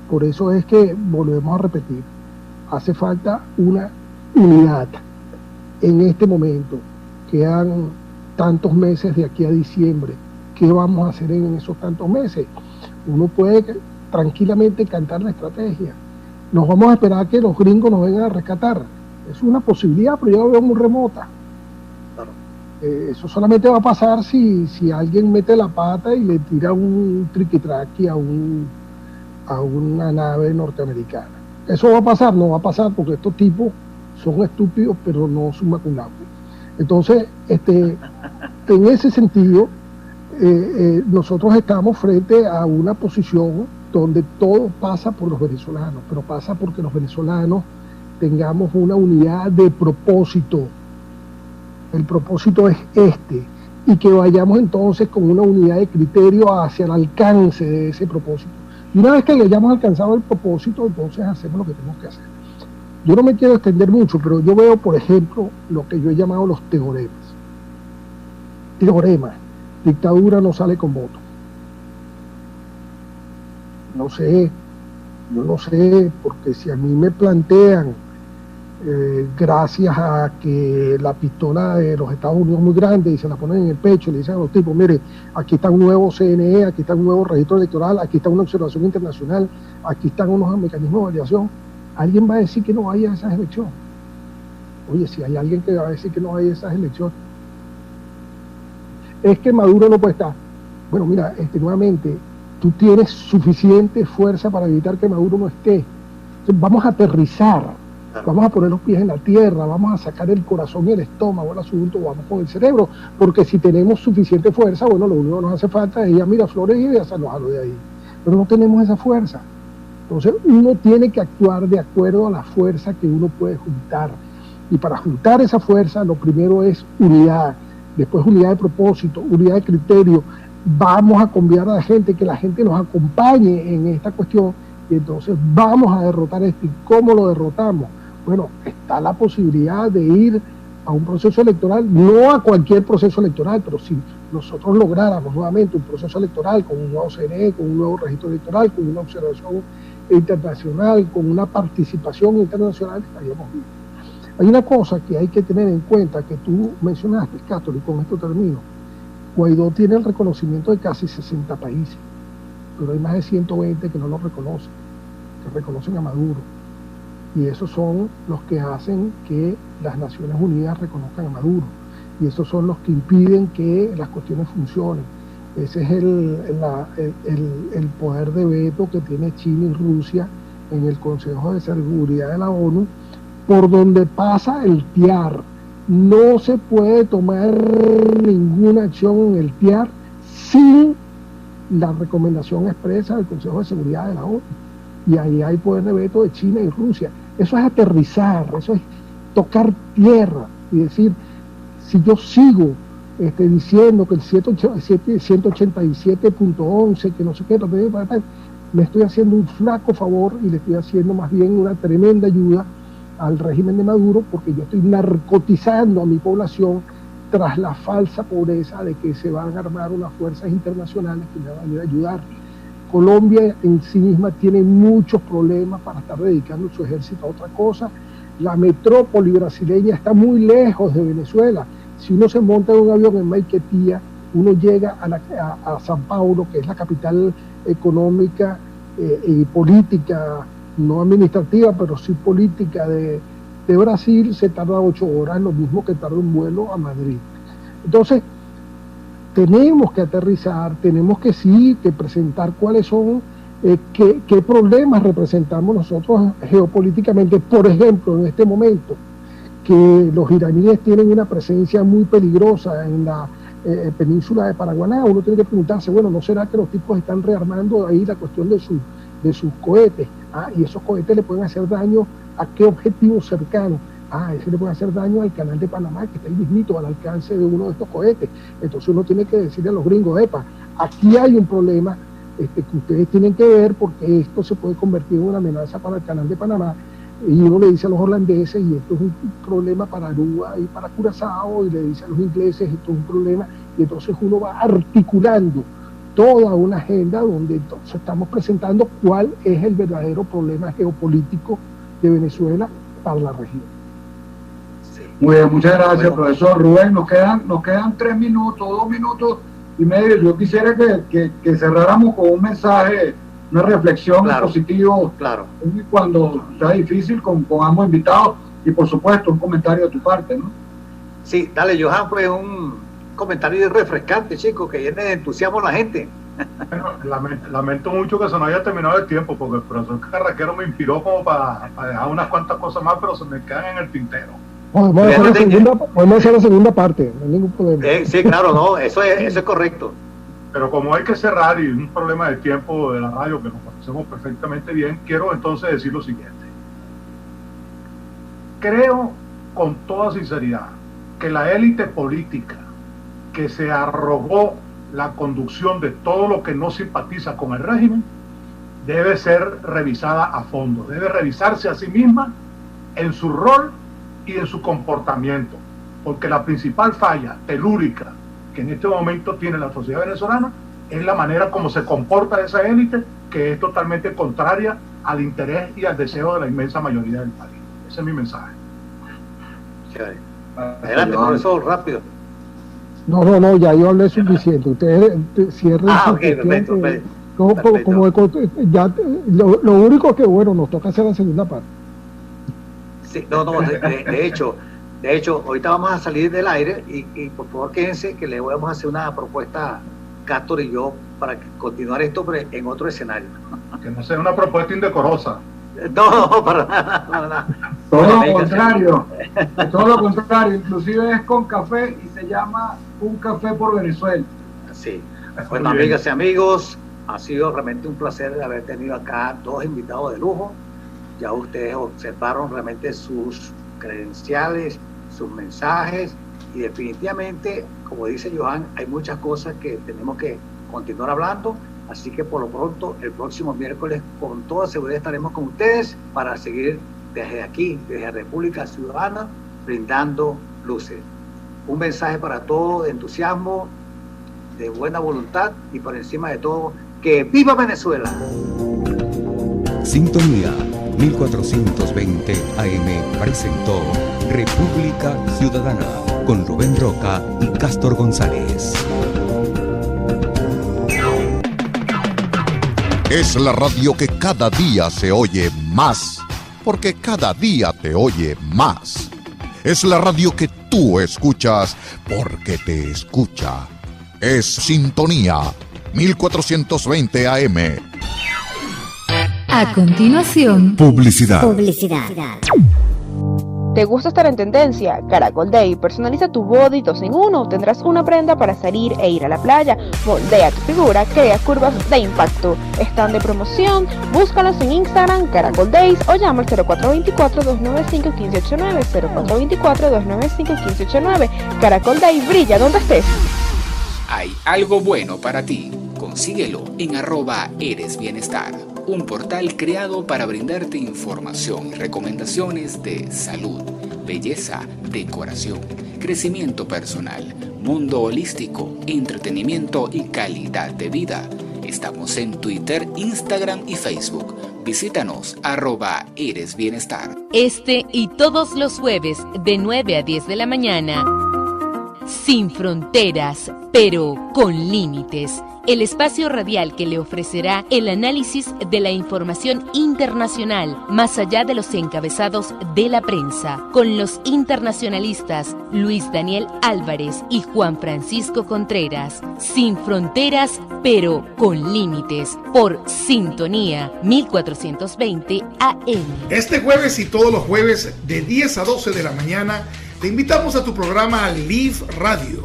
por eso es que volvemos a repetir, hace falta una unidad en este momento. Quedan tantos meses de aquí a diciembre. ¿Qué vamos a hacer en esos tantos meses? Uno puede tranquilamente cantar la estrategia. Nos vamos a esperar a que los gringos nos vengan a rescatar. Es una posibilidad, pero yo la veo muy remota. Eso solamente va a pasar si alguien mete la pata y le tira un triquitraqui a una nave norteamericana. ¿Eso va a pasar? No va a pasar porque estos tipos son estúpidos, pero no summa cum laude. Entonces, en ese sentido, nosotros estamos frente a una posición donde todo pasa por los venezolanos, pero pasa porque los venezolanos tengamos una unidad de propósito. El propósito es y que vayamos entonces con una unidad de criterio hacia el alcance de ese propósito. Y una vez que hayamos alcanzado el propósito, entonces hacemos lo que tenemos que hacer. Yo no me quiero extender mucho, pero yo veo, por ejemplo, lo que yo he llamado los teoremas. Teorema: dictadura no sale con voto. Yo no sé, porque si a mí me plantean gracias a que la pistola de los Estados Unidos es muy grande y se la ponen en el pecho y le dicen a los tipos, mire, aquí está un nuevo CNE, aquí está un nuevo registro electoral, aquí está una observación internacional, aquí están unos mecanismos de validación, alguien va a decir que no vaya a esas elecciones. Oye, si hay alguien que va a decir que no vaya a esas elecciones, es que Maduro no puede estar. Bueno, mira, nuevamente, tú tienes suficiente fuerza para evitar que Maduro no esté. Entonces, vamos a aterrizar, vamos a poner los pies en la tierra, vamos a sacar el corazón y el estómago, el asunto, vamos con el cerebro, porque si tenemos suficiente fuerza, bueno, lo único que nos hace falta es ir a Miraflores y desalojarlo de ahí. Pero no tenemos esa fuerza. Entonces, uno tiene que actuar de acuerdo a la fuerza que uno puede juntar. Y para juntar esa fuerza, lo primero es unidad, después unidad de propósito, unidad de criterio. Vamos a conviar a la gente, que la gente nos acompañe en esta cuestión, y entonces vamos a derrotar esto. ¿Y cómo lo derrotamos? Bueno, está la posibilidad de ir a un proceso electoral, no a cualquier proceso electoral, pero si nosotros lográramos nuevamente un proceso electoral con un nuevo CNE, con un nuevo registro electoral, con una observación internacional, con una participación internacional, estaríamos bien. Hay una cosa que hay que tener en cuenta, que tú mencionaste, Castro, y con esto termino. Guaidó tiene el reconocimiento de casi 60 países, pero hay más de 120 que no lo reconocen, que reconocen a Maduro. Y esos son los que hacen que las Naciones Unidas reconozcan a Maduro. Y esos son los que impiden que las cuestiones funcionen. Ese es el poder de veto que tiene China y Rusia en el Consejo de Seguridad de la ONU, por donde pasa el TIAR. No se puede tomar ninguna acción en el TIAR sin la recomendación expresa del Consejo de Seguridad de la ONU. Y ahí hay poder de veto de China y Rusia. Eso es aterrizar, eso es tocar tierra y decir, si yo sigo diciendo que el 187.11, que no sé qué, me estoy haciendo un flaco favor y le estoy haciendo más bien una tremenda ayuda al régimen de Maduro, porque yo estoy narcotizando a mi población tras la falsa pobreza de que se van a armar unas fuerzas internacionales que me van a ir a ayudar. Colombia en sí misma tiene muchos problemas para estar dedicando su ejército a otra cosa. La metrópoli brasileña está muy lejos de Venezuela. Si uno se monta en un avión en Maiquetía, uno llega a San Paulo, que es la capital económica y política, no administrativa, pero sí política de Brasil, se tarda 8 horas, lo mismo que tarda un vuelo a Madrid. Entonces, tenemos que aterrizar, tenemos que presentar cuáles son, qué problemas representamos nosotros geopolíticamente. Por ejemplo, en este momento, que los iraníes tienen una presencia muy peligrosa en la península de Paraguaná, uno tiene que preguntarse, bueno, ¿no será que los tipos están rearmando ahí la cuestión de sus cohetes? Y esos cohetes le pueden hacer daño a qué objetivo cercano. Ese le puede hacer daño al canal de Panamá, que está ahí mismito al alcance de uno de estos cohetes. Entonces uno tiene que decirle a los gringos, aquí hay un problema que ustedes tienen que ver, porque esto se puede convertir en una amenaza para el canal de Panamá. Y uno le dice a los holandeses, y esto es un problema para Aruba y para Curazao, y le dice a los ingleses, esto es un problema, y entonces uno va articulando toda una agenda donde entonces estamos presentando cuál es el verdadero problema geopolítico de Venezuela para la región. Muy bien, muchas gracias, profesor Rubén. Nos quedan 3 minutos, 2 minutos y medio. Yo quisiera que cerráramos con un mensaje, una reflexión positiva, cuando sea difícil, con ambos invitados, y por supuesto un comentario de tu parte, ¿no? Sí, dale, Johan, fue un comentario refrescante, chico, que llene de entusiasmo a la gente. Bueno, lamento mucho que se nos haya terminado el tiempo, porque el profesor Carraquero me inspiró como para dejar unas cuantas cosas más, pero se me quedan en el tintero. Podemos hacer la segunda parte, no hay ningún problema. Sí, claro, no, eso es correcto. Pero como hay que cerrar y un problema de tiempo de la radio que nos conocemos perfectamente bien, quiero entonces decir lo siguiente. Creo con toda sinceridad que la élite política que se arrogó la conducción de todo lo que no simpatiza con el régimen debe ser revisada a fondo, debe revisarse a sí misma en su rol y en su comportamiento, porque la principal falla telúrica que en este momento tiene la sociedad venezolana es la manera como se comporta esa élite, que es totalmente contraria al interés y al deseo de la inmensa mayoría del país. Ese es mi mensaje. Chévere. Adelante, profesor, rápido. No, ya yo hablé suficiente. Ustedes cierren su perfecto. Ya, lo único que, bueno, nos toca hacer la segunda parte. Sí, de hecho, ahorita vamos a salir del aire y por favor quédense que le vamos a hacer una propuesta, Cástor y yo, para continuar esto pero en otro escenario. Que no sea una propuesta indecorosa. No, para nada. Todo lo contrario, inclusive es con café y se llama Un Café por Venezuela. Sí. Bueno, amigas y amigos, ha sido realmente un placer haber tenido acá dos invitados de lujo. Ya ustedes observaron realmente sus credenciales, sus mensajes y definitivamente, como dice Johan, hay muchas cosas que tenemos que continuar hablando. Así que por lo pronto, el próximo miércoles, con toda seguridad estaremos con ustedes para seguir desde aquí, desde República Ciudadana, brindando luces. Un mensaje para todos de entusiasmo, de buena voluntad y por encima de todo, ¡que viva Venezuela! Sintonía 1420 AM presentó República Ciudadana con Rubén Roca y Cástor González. Es la radio que cada día se oye más, porque cada día te oye más. Es la radio que tú escuchas, porque te escucha. Es Sintonía 1420 AM. A continuación, Publicidad. ¿Te gusta estar en tendencia? Caracol Day. Personaliza tu body 2 en 1. Tendrás una prenda para salir e ir a la playa. Moldea tu figura, crea curvas de impacto. Están de promoción. Búscalos en Instagram, Caracol Days, o llama al 0424-295-1589. 0424-295-1589. Caracol Day, brilla donde estés. Hay algo bueno para ti. Consíguelo en @eresbienestar, un portal creado para brindarte información y recomendaciones de salud, belleza, decoración, crecimiento personal, mundo holístico, entretenimiento y calidad de vida. Estamos en Twitter, Instagram y Facebook. Visítanos @eresbienestar. Este y todos los jueves de 9 a 10 de la mañana. Sin fronteras, pero con límites. El espacio radial que le ofrecerá el análisis de la información internacional, más allá de los encabezados de la prensa, con los internacionalistas Luis Daniel Álvarez y Juan Francisco Contreras. Sin fronteras, pero con límites, por Sintonía 1420 AM. Este jueves y todos los jueves de 10 a 12 de la mañana, te invitamos a tu programa Live Radio,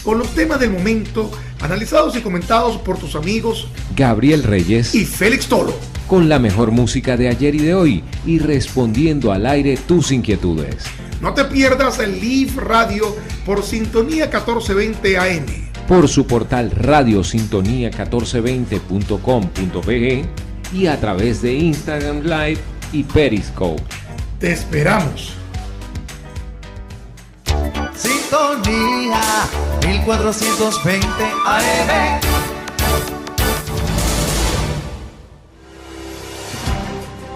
con los temas del momento, analizados y comentados por tus amigos Gabriel Reyes y Félix Tolo, con la mejor música de ayer y de hoy, y respondiendo al aire tus inquietudes. No te pierdas el Live Radio por Sintonía 1420 AM, por su portal radiosintonía1420.com.be y a través de Instagram Live y Periscope. Te esperamos. Sintonía 1420 AM.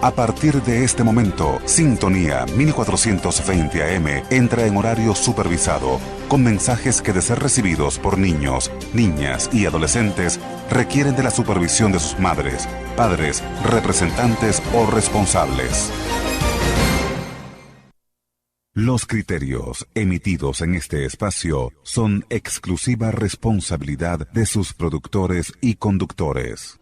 A partir de este momento, Sintonía 1420 AM entra en horario supervisado, con mensajes que de ser recibidos por niños, niñas y adolescentes requieren de la supervisión de sus madres, padres, representantes o responsables. Los criterios emitidos en este espacio son exclusiva responsabilidad de sus productores y conductores.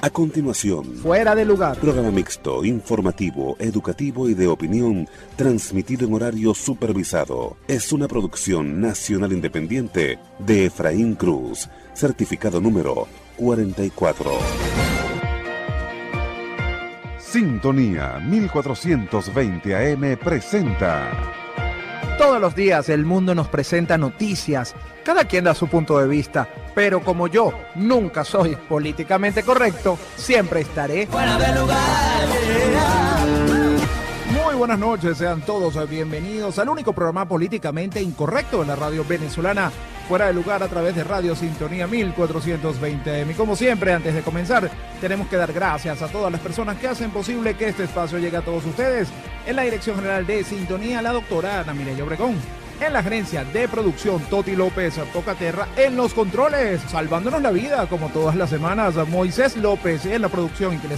A continuación, Fuera de Lugar, programa mixto, informativo, educativo y de opinión, transmitido en horario supervisado. Es una producción nacional independiente de Efraín Cruz, certificado número 44. Sintonía 1420 AM presenta. Todos los días el mundo nos presenta noticias, cada quien da su punto de vista, pero como yo nunca soy políticamente correcto, siempre estaré fuera de lugar. Muy buenas noches, sean todos bienvenidos al único programa políticamente incorrecto de la radio venezolana, Fuera de Lugar a través de Radio Sintonía 1420 AM. Y como siempre, antes de comenzar, tenemos que dar gracias a todas las personas que hacen posible que este espacio llegue a todos ustedes. En la dirección general de Sintonía, la doctora Ana Mireya Obregón. En la gerencia de producción, Toti López Tocaterra. En los controles, salvándonos la vida como todas las semanas, Moisés López. En la producción y que les